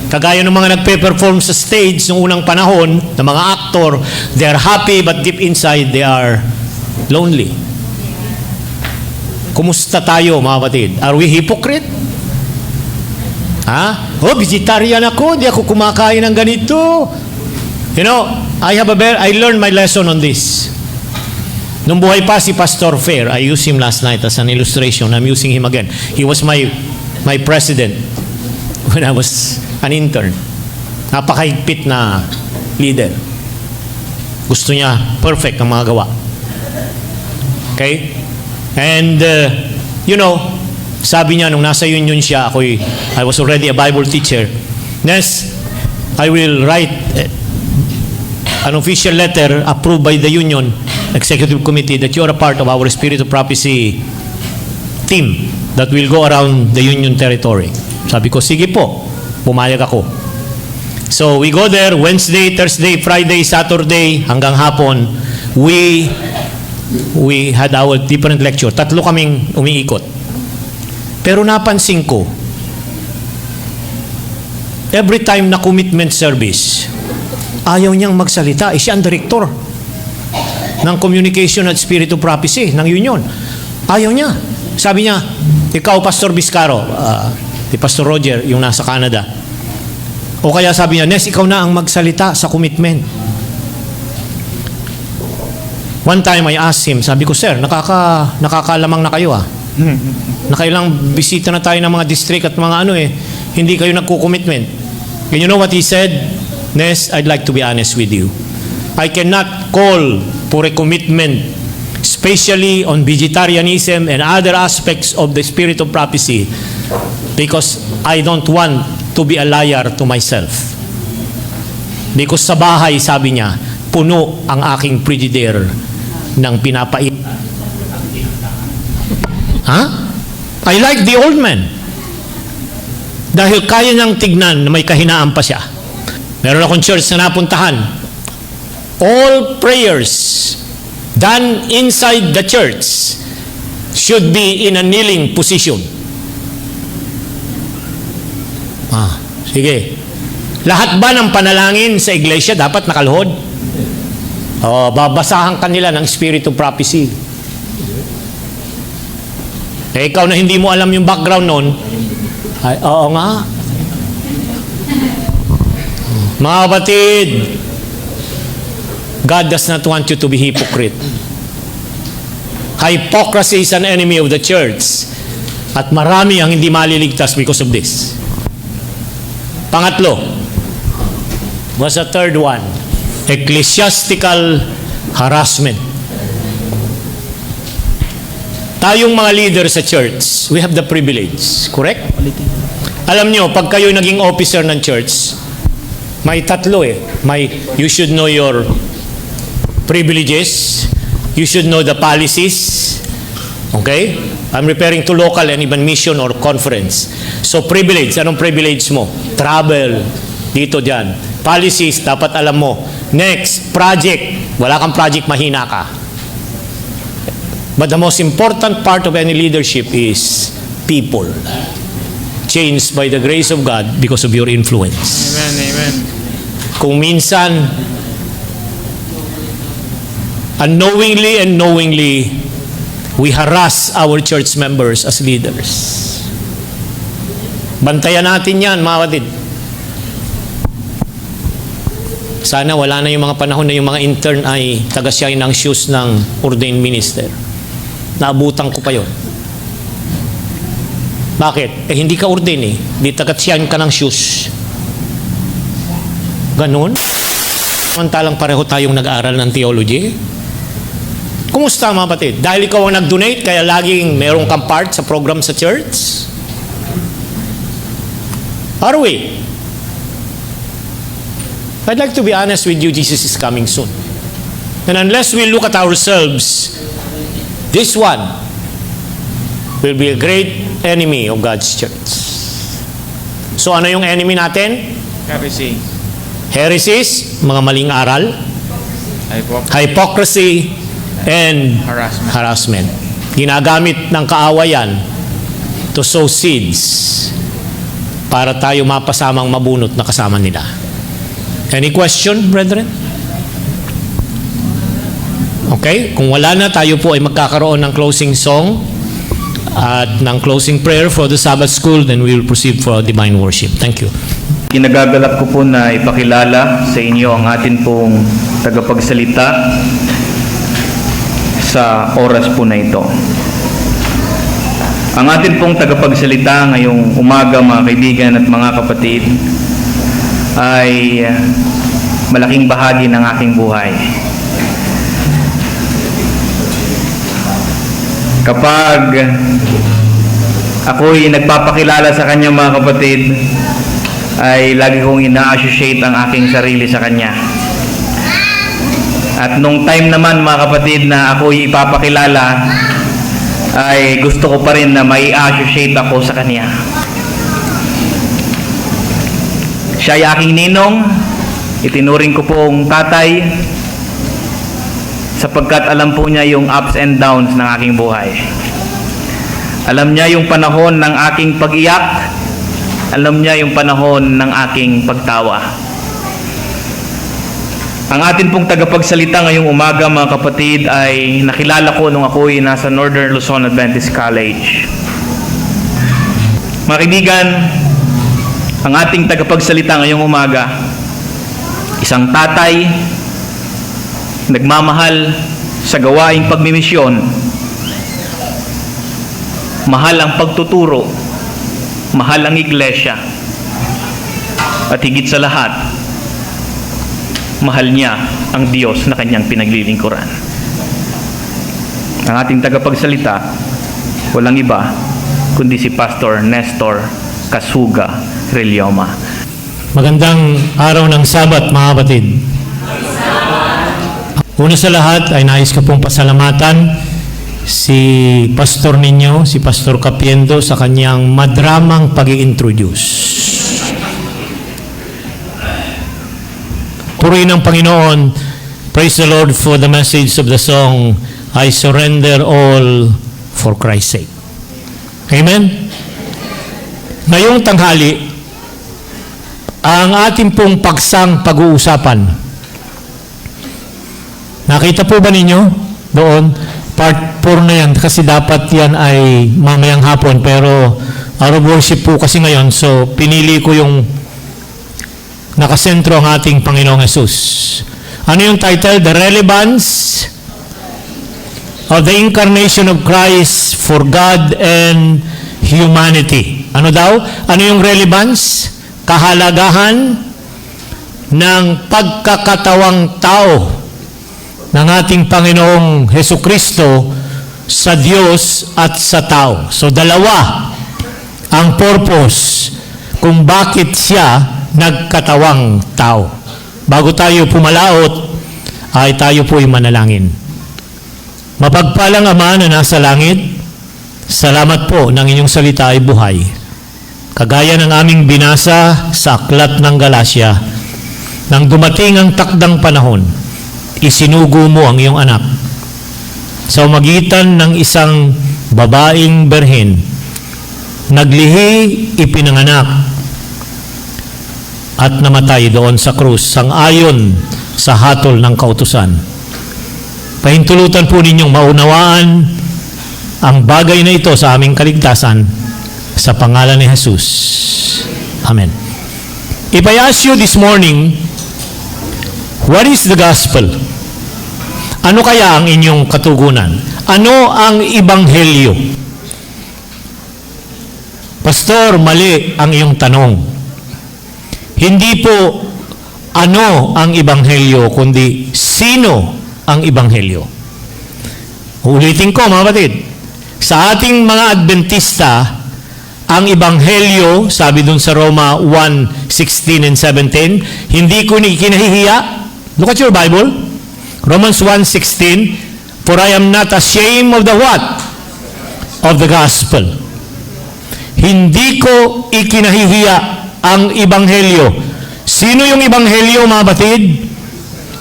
Kagaya ng mga nagpe-perform sa stage noong unang panahon, ng mga actor, they are happy but deep inside they are lonely. Kumusta tayo, mga kapatid? Are we hypocrite? Vegetarian ako, di ako kumakain ng ganito. You know, I learned my lesson on this. Nung buhay pa si Pastor Fair, I used him last night as an illustration. I'm using him again. He was my president when I was an intern. Napakahigpit na leader. Gusto niya perfect ang mga gawa. Okay? And, you know, sabi niya nung nasa union siya, I was already a Bible teacher. Next, I will write an official letter approved by the union executive committee that you are a part of our Spirit of Prophecy team that will go around the union territory. Sabi ko, sige po, pumayag ako. So we go there Wednesday, Thursday, Friday, Saturday, hanggang hapon. We had our different lecture. 3 kaming umiikot. Pero napansin ko, every time na commitment service, ayaw niyang magsalita. Siya ang director ng Communication at Spirit of Prophecy ng Union. Ayaw niya. Sabi niya, ikaw, Pastor Vizcaro, si Pastor Roger, yung nasa Canada. O kaya sabi niya, Nes, ikaw na ang magsalita sa commitment. One time I asked him, sabi ko, sir, nakakalamang na kayo Nakailang bisita na tayo ng mga district at mga hindi kayo nagko-commitment. And you know what he said? Nes, I'd like to be honest with you. I cannot call for a commitment, especially on vegetarianism and other aspects of the spirit of prophecy, because I don't want to be a liar to myself. Because sa bahay, sabi niya, puno ang aking frigidaire ng pinapait. I like the old man. Dahil kaya niyang tignan na may kahinaan pa siya. Meron akong church na napuntahan. All prayers done inside the church should be in a kneeling position. Sige. Lahat ba ng panalangin sa iglesia dapat nakaluhod? Babasahan kanila ng spirit of prophecy. Ikaw na hindi mo alam yung background nun, ay, oo nga. Mga kapatid, God does not want you to be hypocrite. Hypocrisy is an enemy of the church. At marami ang hindi maliligtas because of this. Pangatlo, was the third one, ecclesiastical harassment. Tayong mga leader sa church, we have the privilege, correct? Alam nyo, pag kayo naging officer ng church, may tatlo you should know your privileges, you should know the policies, okay? I'm referring to local and even mission or conference. So privilege, anong privilege mo? Travel, dito dyan. Policies, dapat alam mo. Next, project. Wala kang project, mahina ka. But the most important part of any leadership is people. Changed by the grace of God because of your influence. Amen, amen. Kung minsan, unknowingly and knowingly, we harass our church members as leaders. Bantayan natin yan, mga kapatid. Sana wala na yung mga panahon na yung mga intern ay taga-shine ng shoes ng ordained minister. Naabutan ko pa yun. Bakit? Hindi ka ordain Di taga-shine ka ng shoes. Ganun? Samantalang pareho tayong nag-aaral ng theology. Kumusta mga kapatid? Dahil ikaw ang nag-donate, kaya laging meron kang part sa program sa church? Are we? I'd like to be honest with you, Jesus is coming soon. And unless we look at ourselves, this one will be a great enemy of God's church. So ano yung enemy natin? Heresy. Heresies, mga maling aral, hypocrisy, and harassment. Ginagamit ng kaawayan to sow seeds para tayo mapasamang mabunot na kasama nila. Any question, brethren? Okay? Kung wala na, tayo po ay magkakaroon ng closing song at ng closing prayer for the Sabbath School, then we will proceed for divine worship. Thank you. Kinagagalak ko po na ipakilala sa inyo ang atin pong tagapagsalita sa oras po na ito. Ang atin pong tagapagsalita ngayong umaga, mga kaibigan at mga kapatid, ay malaking bahagi ng aking buhay. Kapag ako'y nagpapakilala sa kanya, mga kapatid, ay lagi kong ina-associate ang aking sarili sa kanya. At nung time naman, mga kapatid, na ako'y ipapakilala, ay gusto ko pa rin na may associate ako sa kanya. Siya ay aking ninong, itinuring ko pong tatay, sapagkat alam po niya yung ups and downs ng aking buhay. Alam niya yung panahon ng aking pag-iyak, alam niya yung panahon ng aking pagtawa. Ang atin pong tagapagsalita ngayong umaga, mga kapatid, ay nakilala ko nung ako'y nasa Northern Luzon Adventist College. Mga kaibigan, ang ating tagapagsalita ngayong umaga, isang tatay, nagmamahal sa gawaing pagmimisyon, mahal ang pagtuturo, mahal ang iglesia, at higit sa lahat, mahal niya ang Diyos na kanyang pinaglilingkuran. Ang ating tagapagsalita, walang iba, kundi si Pastor Nestor Kasuga Relioma. Magandang araw ng Sabat, mga kapatid. Una sa lahat ay nais ko pong pasalamatan si pastor ninyo, si Pastor Capiendo, sa kanyang madramang pag-i-introduce. Purihin ang Panginoon. Praise the Lord for the message of the song, I surrender all for Christ's sake. Amen? Ngayong tanghali, ang ating pong pag-uusapan, nakita po ba ninyo doon? Part 4 na yan, kasi dapat yan ay mamayang hapon, pero out of worship po kasi ngayon, so pinili ko yung nakasentro ang ating Panginoong Hesus. Ano yung title? The Relevance of the Incarnation of Christ for God and Humanity. Ano daw? Ano yung relevance? Kahalagahan ng pagkakatawang tao ng ating Panginoong Hesukristo sa Diyos at sa tao. So dalawa ang purpose kung bakit siya nagkatawang tao. Bago tayo pumalaot, ay tayo po'y manalangin. Mapagpalang Ama na nasa langit, salamat po ng inyong salita ay buhay. Kagaya ng aming binasa sa aklat ng Galasya, nang dumating ang takdang panahon, isinugo mo ang iyong anak sa magitan ng isang babaeng berhen, naglihi, ipinanganak, at namatay doon sa krus, sang-ayon sa hatol ng kautusan. Pahintulutan po ninyong maunawaan ang bagay na ito sa aming kaligtasan, sa pangalan ni Jesus. Amen. If I ask you this morning, what is the gospel? Ano kaya ang inyong katugunan? Ano ang ebanghelyo? Pastor, mali ang iyong tanong. Hindi po ano ang ebanghelyo, kundi sino ang ebanghelyo. Ulitin ko, mga kapatid. Sa ating mga Adventista, ang ebanghelyo, sabi dun sa Roma 1:16 and 17, hindi ko kinahihiya. Look at your Bible. Romans 1:16, for I am not ashamed of the what? Of the gospel. Hindi ko ikinahihiya ang ebanghelyo. Sino yung ebanghelyo, mga batid?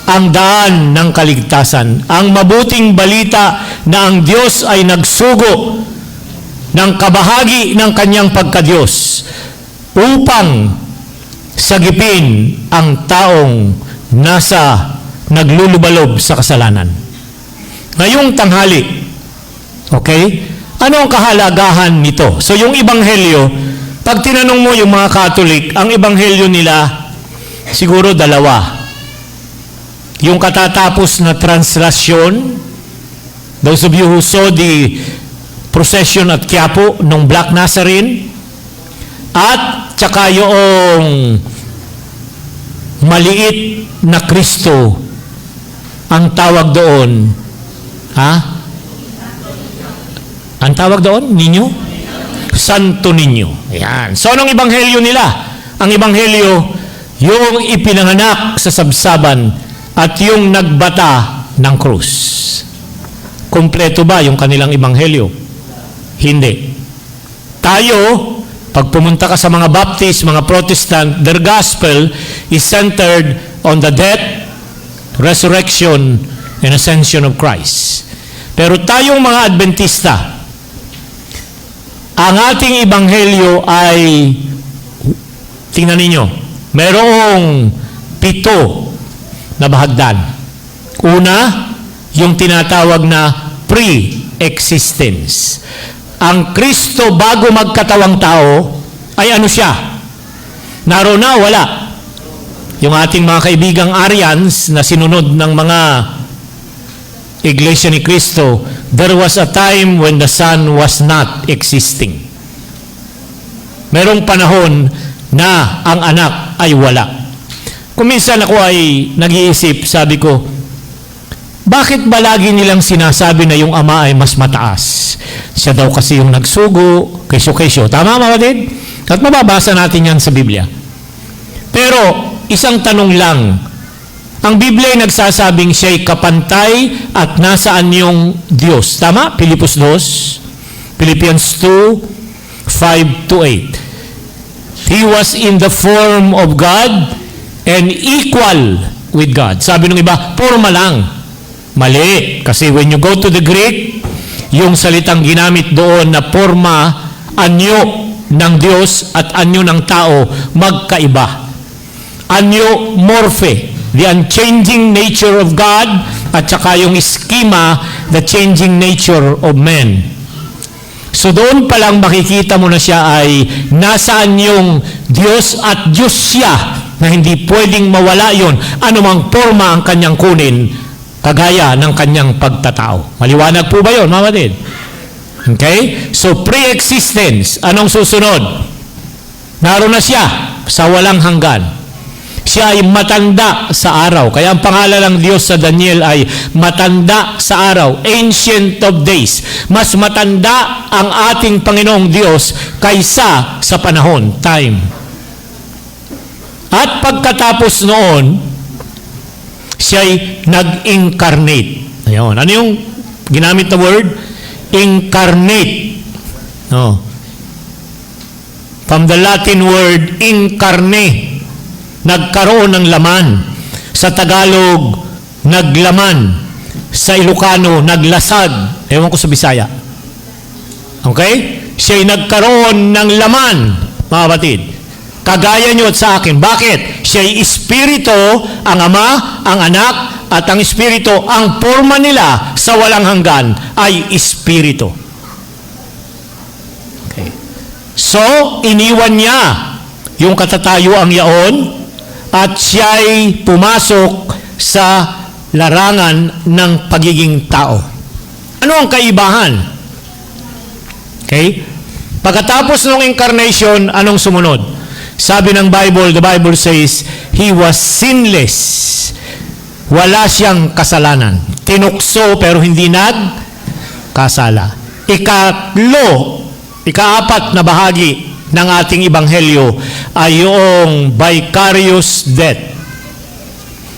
Ang daan ng kaligtasan. Ang mabuting balita na ang Diyos ay nagsugo ng kabahagi ng kanyang pagkadiyos upang sagipin ang taong nasa naglulubalob sa kasalanan. Ngayong tanghali, okay? Ano ang kahalagahan nito? So yung ebanghelyo, pag tinanong mo yung mga Katolik, ang ebanghelyo nila, siguro dalawa. Yung katatapos na translasyon, those of you who saw the procession at Quiapo nung Black Nazarene, at tsaka yung maliit na Kristo, ang tawag doon, ang tawag doon, ninyo? Santo Niño. Ayan. So, anong ebanghelyo nila? Ang ebanghelyo, yung ipinanganak sa sabsaban at yung nagbata ng krus. Kompleto ba yung kanilang ebanghelyo? Hindi. Tayo, pag pumunta ka sa mga Baptist, mga Protestant, their gospel is centered on the death, resurrection, and ascension of Christ. Pero tayong mga Adventista, ang ating ebanghelyo ay, tingnan ninyo, merong 7 na bahagdan. Una, yung tinatawag na pre-existence. Ang Kristo bago magkatawang tao ay ano siya? Naroon na, wala. Yung ating mga kaibigang Arians na sinunod ng mga Iglesia ni Cristo, there was a time when the Son was not existing. Merong panahon na ang anak ay wala. Kung minsan ako ay nag-iisip, sabi ko, bakit ba lagi nilang sinasabi na yung ama ay mas mataas? Siya daw kasi yung nagsugo, kesyo-kesyo. Tama mga kapatid? At mababasa natin yan sa Biblia. Pero, isang tanong lang. Ang Biblia ay nagsasabing siya'y kapantay at nasaan yung Diyos. Tama? Pilipos 2, Philippians 2, 5-8. He was in the form of God and equal with God. Sabi ng iba, forma lang. Mali. Kasi when you go to the Greek, yung salitang ginamit doon na forma, anyo ng Diyos at anyo ng tao, magkaiba. Anyo, morphe, the unchanging nature of God, at saka yung schema, the changing nature of man. So doon pa lang makikita mo na siya ay nasaan yung Diyos at Diyos siya na hindi pwedeng mawala yon. Anumang forma ang kanyang kunin, kagaya ng kanyang pagtatao. Maliwanag po ba yun, mga kapatid? Okay? So, pre-existence. Anong susunod? Naroon na siya sa walang hanggan. Siya ay matanda sa araw. Kaya ang pangalan ng Diyos sa Daniel ay matanda sa araw. Ancient of Days. Mas matanda ang ating Panginoong Diyos kaysa sa panahon, time. At pagkatapos noon, siya'y nag-incarnate. Ayun. Ano yung ginamit na word? Incarnate. No. From the Latin word incarne, nagkaroon ng laman. Sa Tagalog, naglaman. Sa Ilocano, naglasag. Ewan ko sa Bisaya. Okay? Siya'y nagkaroon ng laman, mga kapatid. Kagaya nyo at sa akin. Bakit? Siya'y Espiritu, ang Ama, ang Anak, at ang Espiritu. Ang forma nila sa walang hanggan ay Espiritu. Okay. So, iniwan niya yung katatayuang yaon at siya'y pumasok sa larangan ng pagiging tao. Ano ang kaibahan? Okay? Pagkatapos ng incarnation, anong sumunod? Sabi ng Bible, the Bible says, He was sinless. Wala siyang kasalanan. Tinukso pero hindi nagkasala. Ikaapat na bahagi ng ating ebanghelyo ay yung vicarious death.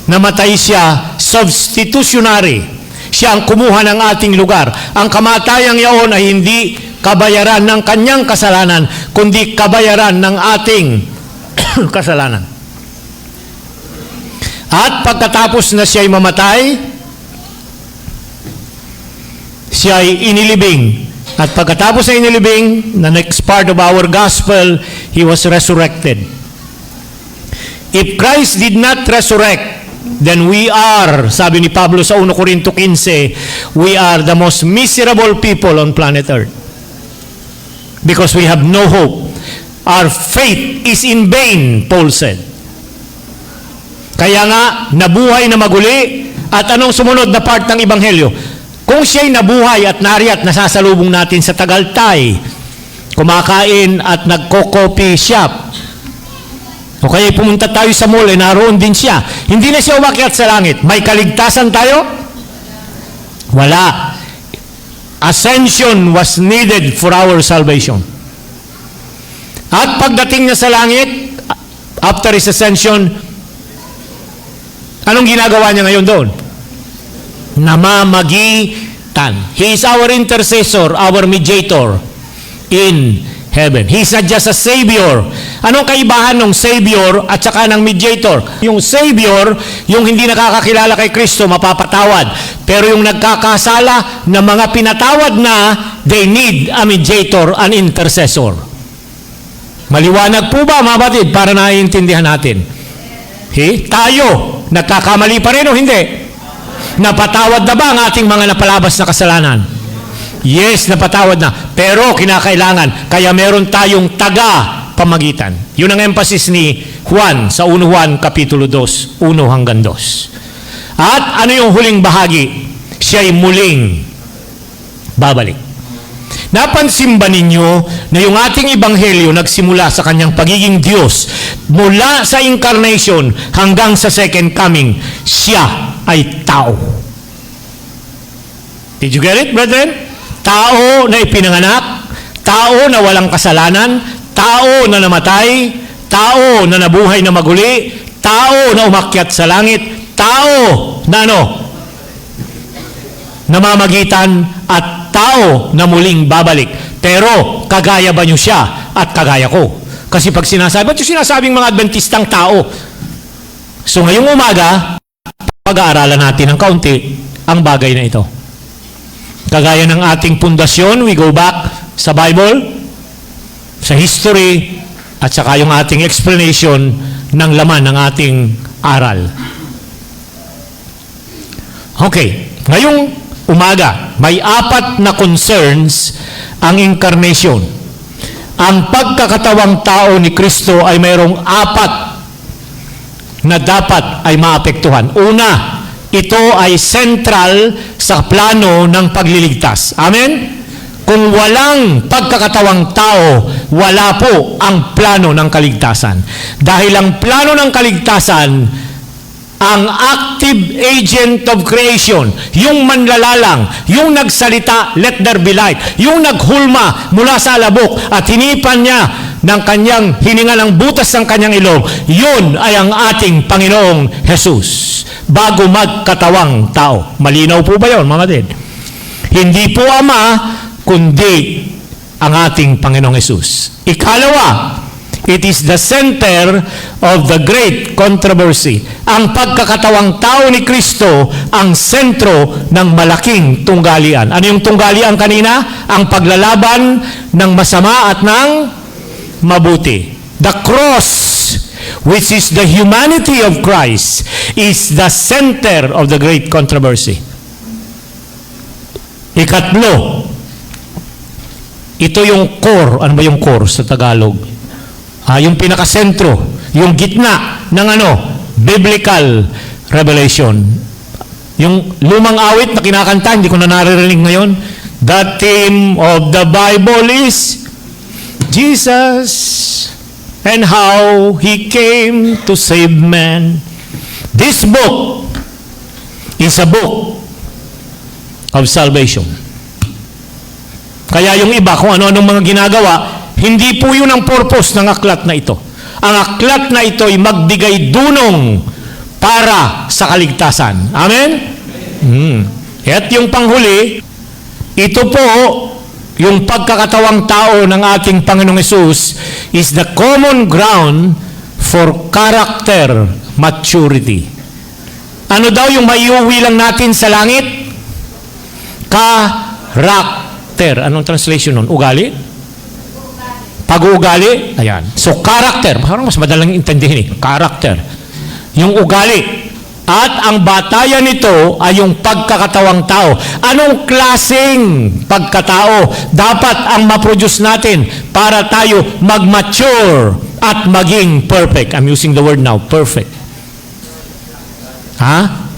Namatay siya substitutionary. Siya ang kumuha ng ating lugar. Ang kamatayang yaon ay hindi kabayaran ng kanyang kasalanan, kundi kabayaran ng ating kasalanan. At pagkatapos na siya'y mamatay, siya'y inilibing. At pagkatapos na inilibing, the next part of our gospel, He was resurrected. If Christ did not resurrect, then we are, sabi ni Pablo sa 1 Corinto 15, we are the most miserable people on planet Earth. Because we have no hope. Our faith is in vain, Paul said. Kaya nga, nabuhay na maguli, at anong sumunod na part ng Ebanghelyo? Kung siya'y nabuhay at nariat, nasasalubong natin sa Tagaltay, kumakain at nagko-coffee shop. O kaya pumunta tayo sa mall, naroon din siya. Hindi na siya umakyat sa langit. May kaligtasan tayo? Wala. Ascension was needed for our salvation. At pagdating niya sa langit, after His ascension, anong ginagawa niya ngayon doon? Namamagitan. He is our intercessor, our mediator in heaven. He is not just a Savior. Anong kaibahan ng Savior at saka ng mediator? Yung Savior, yung hindi nakakakilala kay Kristo, mapapatawad. Pero yung nagkakasala na mga pinatawad na, they need a mediator, an intercessor. Maliwanag po ba, mga batid, para naiintindihan natin? Tayo, nagkakamali pa rin o hindi? Napatawad na ba ang ating mga napalabas na kasalanan? Yes, napatawad na. Pero kinakailangan, kaya meron tayong taga-pamagitan. Yun ang emphasis ni Juan sa 1 Juan Kapitulo 2, 1 hanggang 2. At ano yung huling bahagi? Siya'y muling babalik. Napansin ba ninyo na yung ating ebanghelyo nagsimula sa kanyang pagiging Diyos mula sa incarnation hanggang sa second coming, siya ay tao. Did you get it, brethren? Tao na ipinanganak, tao na walang kasalanan, tao na namatay, tao na nabuhay na maguli, tao na umakyat sa langit, tao na namamagitan at tao na muling babalik. Pero kagaya ba niyo siya at kagaya ko? Kasi pag sinasabi, ba't yung sinasabing mga Adventistang tao? So ngayong umaga, pag-aaralan natin ng kaunti ang bagay na ito. Kagaya ng ating pundasyon, we go back sa Bible, sa history, at saka yung ating explanation ng laman ng ating aral. Okay, ngayong umaga, may 4 na concerns ang incarnation. Ang pagkakatawang tao ni Kristo ay mayroong 4 na dapat ay maapektuhan. Una, ito ay central sa plano ng pagliligtas. Amen? Kung walang pagkakatawang tao, wala po ang plano ng kaligtasan. Dahil ang plano ng kaligtasan, ang active agent of creation, yung manlalalang, yung nagsalita, let there be light, yung naghulma mula sa alabok at hinipan niya ng kanyang hininga ng butas ng kanyang ilong, yun ay ang ating Panginoong Jesus bago magkatawang tao. Malinaw po ba yun, mga kapatid? Hindi po Ama, kundi ang ating Panginoong Jesus. Ikalawa, it is the center of the great controversy. Ang pagkakatawang tao ni Kristo ang sentro ng malaking tunggalian. Ano yung tunggalian kanina? Ang paglalaban ng masama at ng mabuti. The cross, which is the humanity of Christ, is the center of the great controversy. Ikatlo, ito yung core. Ano ba yung core sa Tagalog? Yung pinakasentro, yung gitna ng biblical revelation. Yung lumang awit na kinakanta, hindi ko na naririnig ngayon. The theme of the Bible is Jesus and how He came to save man. This book is a book of salvation. Kaya yung iba, kung ano-anong mga ginagawa, hindi po yun ang purpose ng aklat na ito. Ang aklat na ito ay magbigay dunong para sa kaligtasan. Amen? At yung panghuli, ito po, yung pagkakatawang tao ng ating Panginoong Hesus is the common ground for character maturity. Ano daw yung maiuwi lang natin sa langit? Character. Anong translation nun? Ugali? Pag-uugali? Ayan. So, character. Parang mas madalang intindihin eh. Character. Yung ugali. At ang batayan nito ay yung pagkakatawang tao. Anong klaseng pagkatao dapat ang ma-produce natin para tayo mag-mature at maging perfect? I'm using the word now, perfect.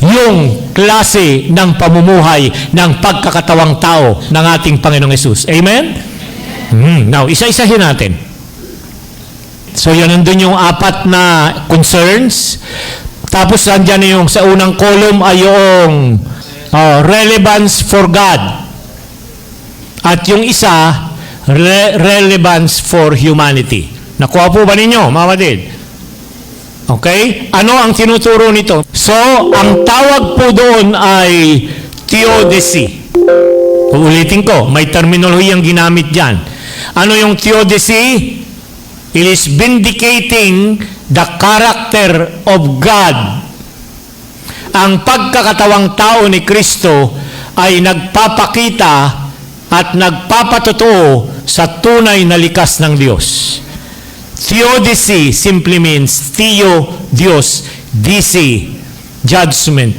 Yung klase ng pamumuhay ng pagkakatawang tao ng ating Panginoong Hesus. Amen? Now, isa-isahin natin. So, yan nandun yung 4 na concerns. Tapos, andyan yung sa unang column ay yung relevance for God. At yung isa, relevance for humanity. Nakuha po ba ninyo, mga kapatid? Okay? Ano ang tinuturo nito? So, ang tawag po doon ay theodicy. Uulitin ko, may terminolohiyang ginamit dyan. Ano yung theodicy? It is vindicating the character of God. Ang pagkakatawang tao ni Kristo ay nagpapakita at nagpapatotoo sa tunay na likas ng Diyos. Theodicy simply means Theo, Diyos, DC judgment.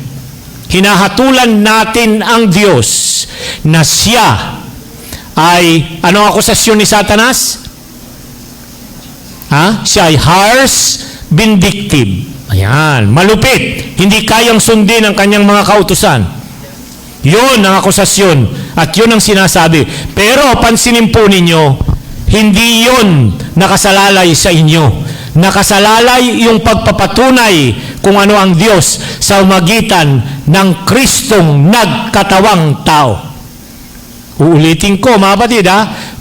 Hinahatulan natin ang Diyos na siya ay, anong akusasyon ni Satanas? Siya ay harsh, vindictive. Ayan, malupit. Hindi kayang sundin ang kanyang mga kautusan. Yun ang akusasyon at yun ang sinasabi. Pero pansinin po ninyo, hindi yun nakasalalay sa inyo. Nakasalalay yung pagpapatunay kung ano ang Diyos sa umagitan ng Kristong nagkatawang tao. Uulitin ko, mga kapatid,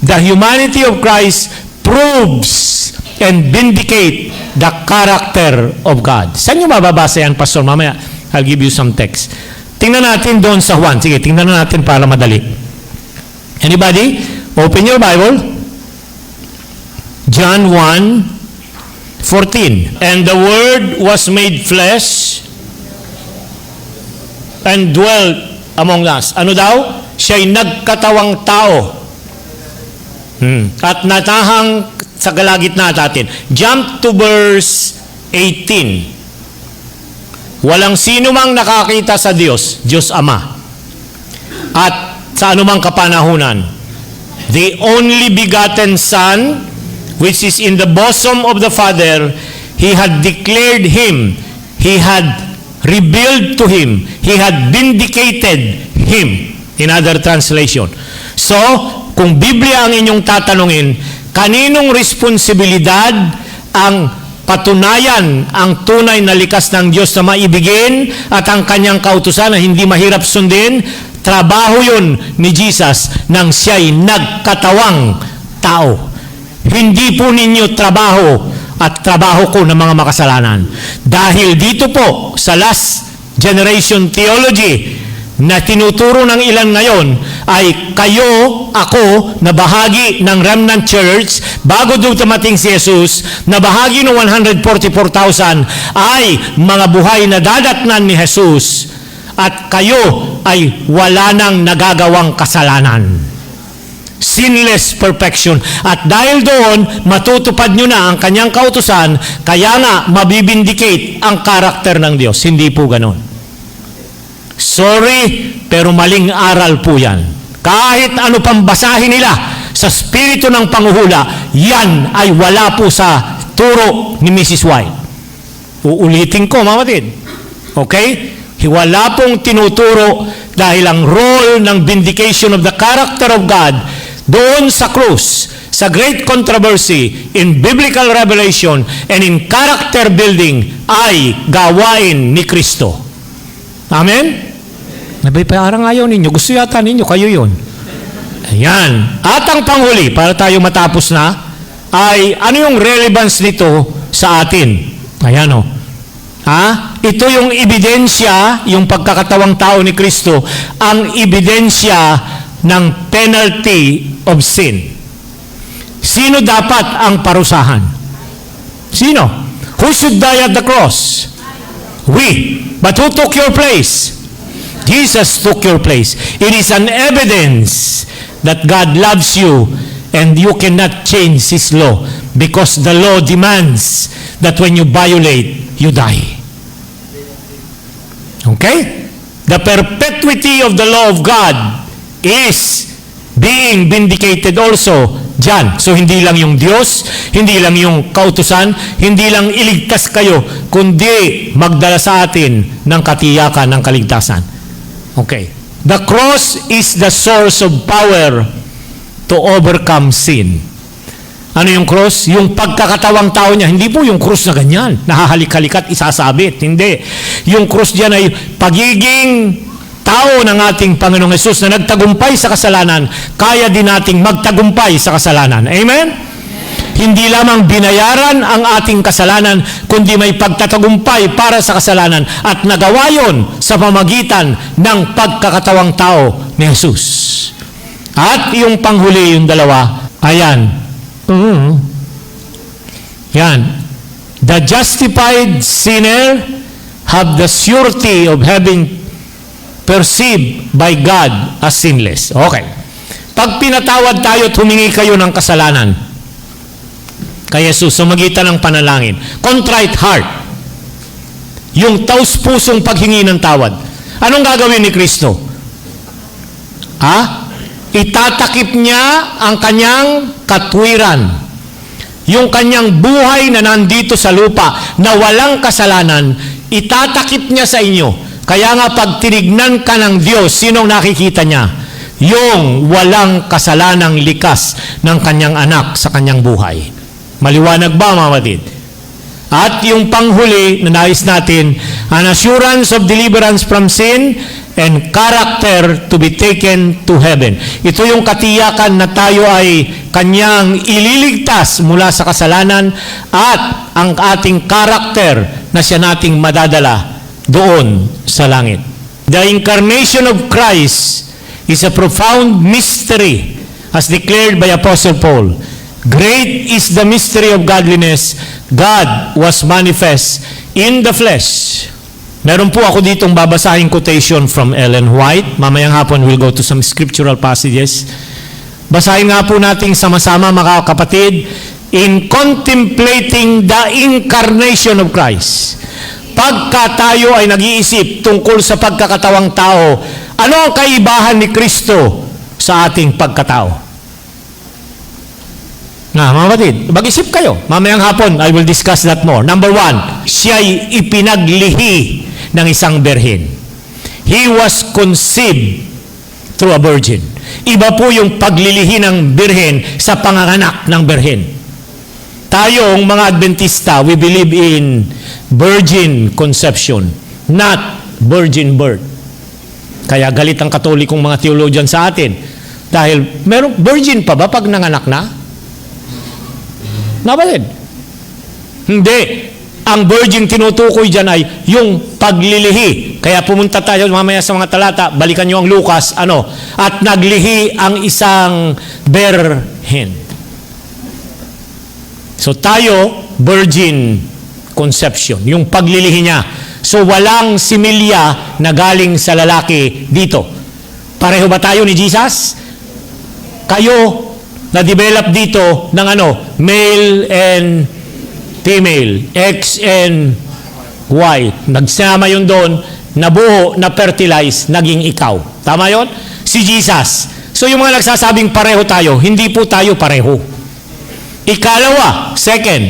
the humanity of Christ proves and vindicate the character of God. Saan nyo mababasa yan, Pastor? Mamaya, I'll give you some text. Tingnan natin doon sa Juan. Sige, tingnan natin para madali. Anybody? Open your Bible. John 1:14. And the Word was made flesh and dwelt among us. Ano daw? Siya'y nagkatawang tao. At natahang sa kalagitnaan natin. Jump to verse 18. Walang sino mang nakakita sa Diyos, Diyos Ama. At sa anumang kapanahunan. The only begotten Son, which is in the bosom of the Father, He had declared Him. He had revealed to Him. He had vindicated Him. In other translation. So, kung Biblia ang inyong tatanungin, kaninong responsibilidad ang patunayan ang tunay na likas ng Diyos na maibigin at ang kanyang kautusan na hindi mahirap sundin? Trabaho yun ni Jesus nang siya'y nagkatawang tao. Hindi po ninyo trabaho at trabaho ko ng mga makasalanan. Dahil dito po sa last generation theology na tinuturo ng ilan ngayon ay kayo, ako, na bahagi ng remnant church, bago dumating si Jesus, na bahagi ng 144,000 ay mga buhay na dadatnan ni Jesus at kayo ay wala nang nagagawang kasalanan. Sinless perfection. At dahil doon, matutupad nyo na ang kanyang kautusan, kaya nga mabibindicate ang karakter ng Diyos. Hindi po ganon. Sorry, pero maling aral po yan. Kahit ano pang basahin nila sa spirito ng panghuhula, yan ay wala po sa turo ni Mrs. White. Uulitin ko, mga kapatid. Okay? Wala pong tinuturo dahil ang role ng vindication of the character of God doon sa krus, sa great controversy in biblical revelation and in character building ay gawain ni Kristo. Amen? Nabay, parang ayaw ninyo. Gusto yata ninyo, kayo yun. Ayan. At ang panghuli, para tayo matapos na, ay ano yung relevance nito sa atin? Ayan o. Ito yung ebidensya, yung pagkakatawang tao ni Kristo, ang ebidensya ng penalty of sin. Sino dapat ang parusahan? Sino? Who should die at the cross? We. But who took your place? Jesus took your place. It is an evidence that God loves you and you cannot change His law because the law demands that when you violate, you die. Okay? The perpetuity of the law of God is being vindicated also dyan. So hindi lang yung Diyos, hindi lang yung kautusan, hindi lang iligtas kayo, kundi magdala sa atin ng katiyakan ng kaligtasan. Okay. The cross is the source of power to overcome sin. Ano yung cross? Yung pagkakatawang tao niya. Hindi po yung cross na ganyan. Nahahalik-halik at isasabit. Hindi. Yung cross diyan ay pagiging tao ng ating Panginoong Hesus na nagtagumpay sa kasalanan, kaya din nating magtagumpay sa kasalanan. Amen? Hindi lamang binayaran ang ating kasalanan, kundi may pagtatagumpay para sa kasalanan at nagawa yun sa pamagitan ng pagkakatawang tao ni Jesus. At yung panghuli, yung dalawa, ayan. Yan. The justified sinner have the surety of having perceived by God as sinless. Okay. Pag pinatawad tayo at humingi kayo ng kasalanan, kay Jesus, sa magitan ng panalangin. Contrite heart. Yung taus-pusong paghingi ng tawad. Anong gagawin ni Kristo? Itatakip niya ang kanyang katwiran. Yung kanyang buhay na nandito sa lupa na walang kasalanan, itatakip niya sa inyo. Kaya nga pag tinignan ka ng Diyos, sinong nakikita niya? Yung walang kasalanang likas ng kanyang anak sa kanyang buhay. Maliwanag ba, mga kapatid? At yung panghuli na nais natin, an assurance of deliverance from sin and character to be taken to heaven. Ito yung katiyakan na tayo ay kanyang ililigtas mula sa kasalanan at ang ating character na siya nating madadala doon sa langit. The incarnation of Christ is a profound mystery as declared by Apostle Paul. Great is the mystery of godliness. God was manifest in the flesh. Meron po ako ditong babasahing quotation from Ellen White. Mamayang hapon we'll go to some scriptural passages. Basahin nga po natin sama-sama, mga kapatid. In contemplating the incarnation of Christ. Pagka tayo ay nag-iisip tungkol sa pagkakatawang tao, ano ang kaibahan ni Kristo sa ating pagkatao? Mga kapatid, mag-isip kayo. Mamayang hapon, I will discuss that more. Number 1, siya'y ipinaglihi ng isang berhen. He was conceived through a virgin. Iba po yung paglilihi ng birhen sa panganganak ng berhen. Tayong mga Adventista, we believe in virgin conception, not virgin birth. Kaya galit ang Katolikong mga theologian sa atin. Dahil, merong virgin pa ba pag nanganak na? Nabalid? Hindi. Ang virgin tinutukoy dyan ay yung paglilihi. Kaya pumunta tayo mamaya sa mga talata, balikan nyo ang Lucas, at naglihi ang isang berhen. So tayo, virgin conception, yung paglilihi niya. So walang similya na galing sa lalaki dito. Pareho ba tayo ni Jesus? Kayo, na-develop dito ng male and female, X and Y. Nagsama yun doon, nabuo, na-fertilize, naging ikaw. Tama yun? Si Jesus. So yung mga nagsasabing pareho tayo, hindi po tayo pareho. Ikalawa, second,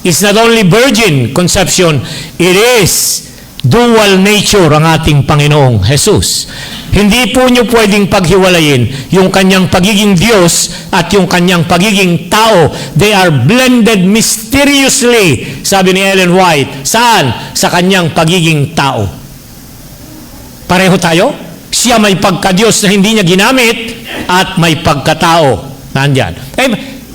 is not only virgin conception, it is dual nature ang ating Panginoong Jesus. Hindi po nyo pwedeng paghiwalayin yung kanyang pagiging Diyos at yung kanyang pagiging tao. They are blended mysteriously, sabi ni Ellen White. Saan? Sa kanyang pagiging tao. Pareho tayo? Siya may pagka-Diyos na hindi niya ginamit at may pagkatao. Nandyan.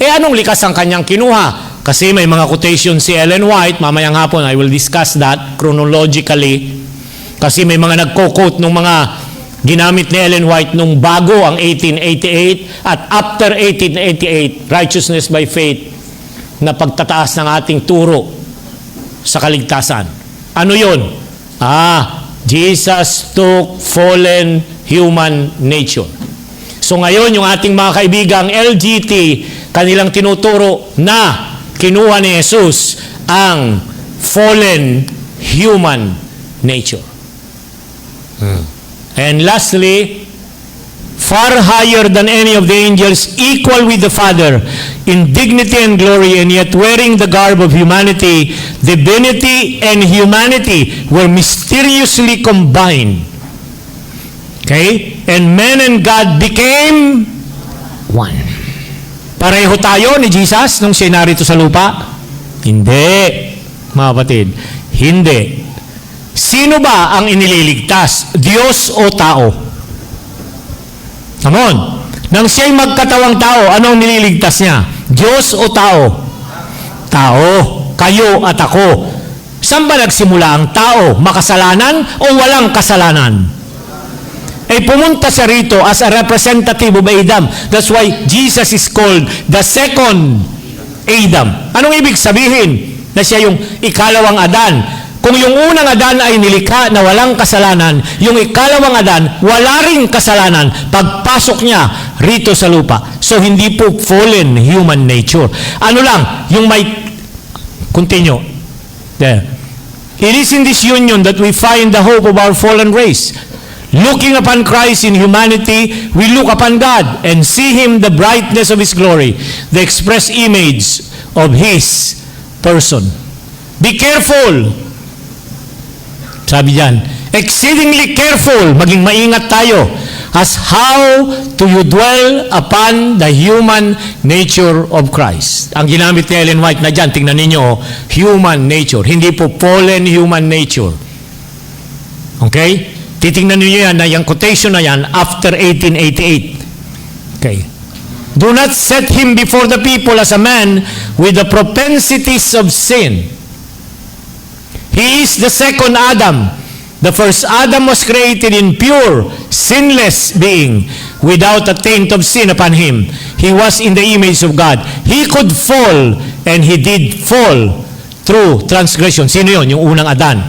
Anong likas ang kanyang kinuha? Kasi may mga quotation si Ellen White, mamayang hapon, I will discuss that chronologically. Kasi may mga nagko-quote ng mga ginamit ni Ellen White nung bago ang 1888 at after 1888, righteousness by faith, na pagtataas ng ating turo sa kaligtasan. Ano yun? Jesus took fallen human nature. So ngayon, yung ating mga kaibigang LGT, kanilang tinuturo na kinuha ni Jesus ang fallen human nature. And lastly, far higher than any of the angels, equal with the Father in dignity and glory, and yet wearing the garb of humanity, divinity and humanity were mysteriously combined. Okay? And man and God became one. Pareho tayo ni Jesus nung siya narito sa lupa? Hindi, mga kapatid. Hindi. Sino ba ang inililigtas? Diyos o tao? Come on. Nang siya'y magkatawang tao, anong nililigtas niya? Diyos o tao? Tao. Kayo at ako. Saan ba nagsimula ang tao? Makasalanan o walang kasalanan? Pumunta siya rito as a representative of Adam. That's why Jesus is called the second Adam. Anong ibig sabihin? Na siya yung ikalawang Adan. Kung yung unang Adan ay nilikha na walang kasalanan, yung ikalawang Adan, wala ring kasalanan pagpasok niya rito sa lupa. So, hindi po fallen human nature. Ano lang, yung may, continue. There. It is in this union that we find the hope of our fallen race. Looking upon Christ in humanity, we look upon God and see Him the brightness of His glory, the express image of His person. Be careful. Sabi diyan, exceedingly careful, maging maingat tayo as how do you dwell upon the human nature of Christ. Ang ginamit ni Ellen White na dyan, tingnan ninyo, human nature. Hindi po fallen human nature. Okay? Titingnan ninyo yan na yung quotation na yan after 1888. Okay. Do not set him before the people as a man with the propensities of sin. He is the second Adam. The first Adam was created in pure, sinless being, without a taint of sin upon him. He was in the image of God. He could fall, and he did fall through transgression. Sino yun? Yung unang Adan.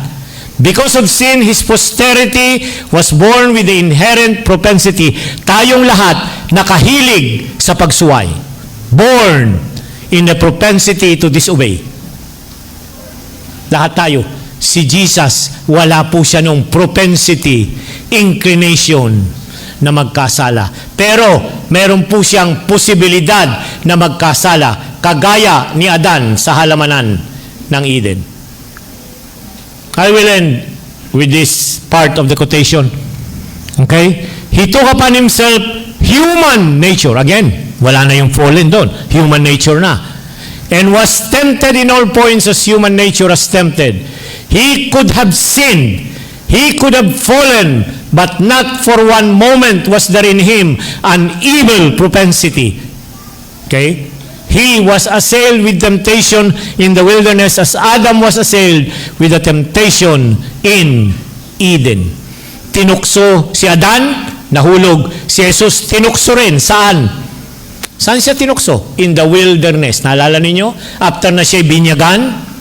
Because of sin, his posterity was born with the inherent propensity. Tayong lahat nakahilig sa pagsuway. Born in the propensity to disobey. Lahat tayo. Si Jesus, wala po siya nung propensity, inclination na magkasala. Pero, meron po siyang posibilidad na magkasala, kagaya ni Adan sa halamanan ng Eden. I will end with this part of the quotation. Okay? He took upon himself human nature. Again, wala na yung fallen doon. Human nature na. And was tempted in all points as human nature was tempted. He could have sinned. He could have fallen, but not for one moment was there in him an evil propensity. Okay? He was assailed with temptation in the wilderness as Adam was assailed with the temptation in Eden. Tinukso si Adan, nahulog. Si Jesus tinukso rin. Saan? Saan siya tinukso? In the wilderness. Naalala ninyo? After na siya binyagan,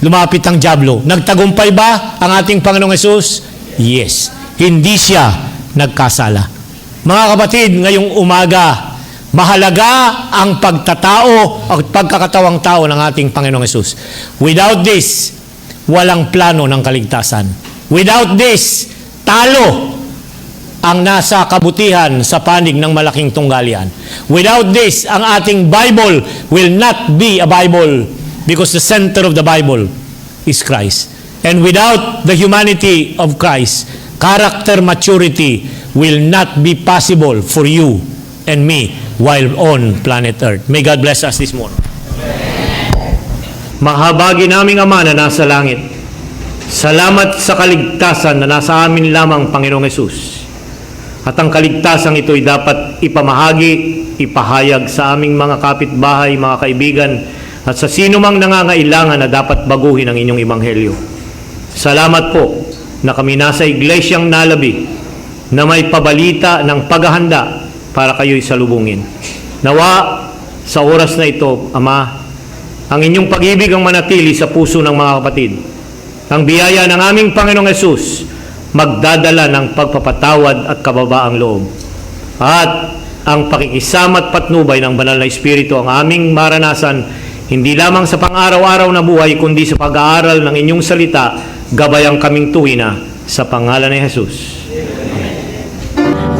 lumapit ang dyablo. Nagtagumpay ba ang ating Panginoong Hesus? Yes. Hindi siya nagkasala. Mga kapatid, ngayong umaga, mahalaga ang pagtatao at pagkakatawang tao ng ating Panginoong Hesus. Without this, walang plano ng kaligtasan. Without this, talo ang nasa kabutihan sa panig ng malaking tunggalian. Without this, ang ating Bible will not be a Bible because the center of the Bible is Christ. And without the humanity of Christ, character maturity will not be possible for you and me while on planet Earth. May God bless us this morning. Mahabagi naming Ama na nasa langit, salamat sa kaligtasan na nasa amin lamang, Panginoong Hesus. At ang kaligtasan ito'y dapat ipamahagi, ipahayag sa aming mga kapitbahay, mga kaibigan, at sa sino mang nangangailangan na dapat baguhin ang inyong ebanghelyo. Salamat po na kami nasa iglesyang nalabi na may pabalita ng paghahanda para kayo'y salubungin. Nawa sa oras na ito, Ama, ang inyong pag-ibig ang manatili sa puso ng mga kapatid. Ang biyaya ng aming Panginoong Hesus magdadala ng pagpapatawad at kababaang loob. At ang pakikisama at patnubay ng Banal na Espiritu ang aming maranasan hindi lamang sa pang-araw-araw na buhay, kundi sa pag-aaral ng inyong salita, gabayang kaming tuwina sa pangalan ni Jesus.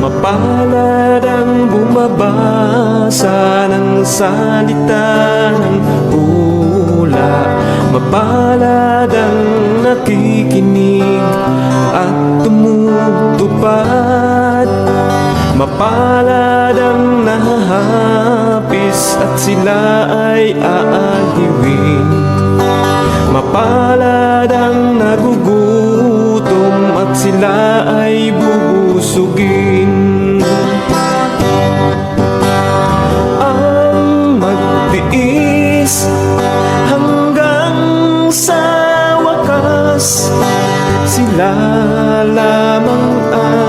Mapalad ang bumabasa ng salita ng hula. Mapalad ang nakikinig at tumutupad. Mapalad ang nahahapis at sila ay aaliwin. Mapalad ang nagugutom at sila ay bubusugin. Ang magtiis hanggang sa wakas, sila lamang ang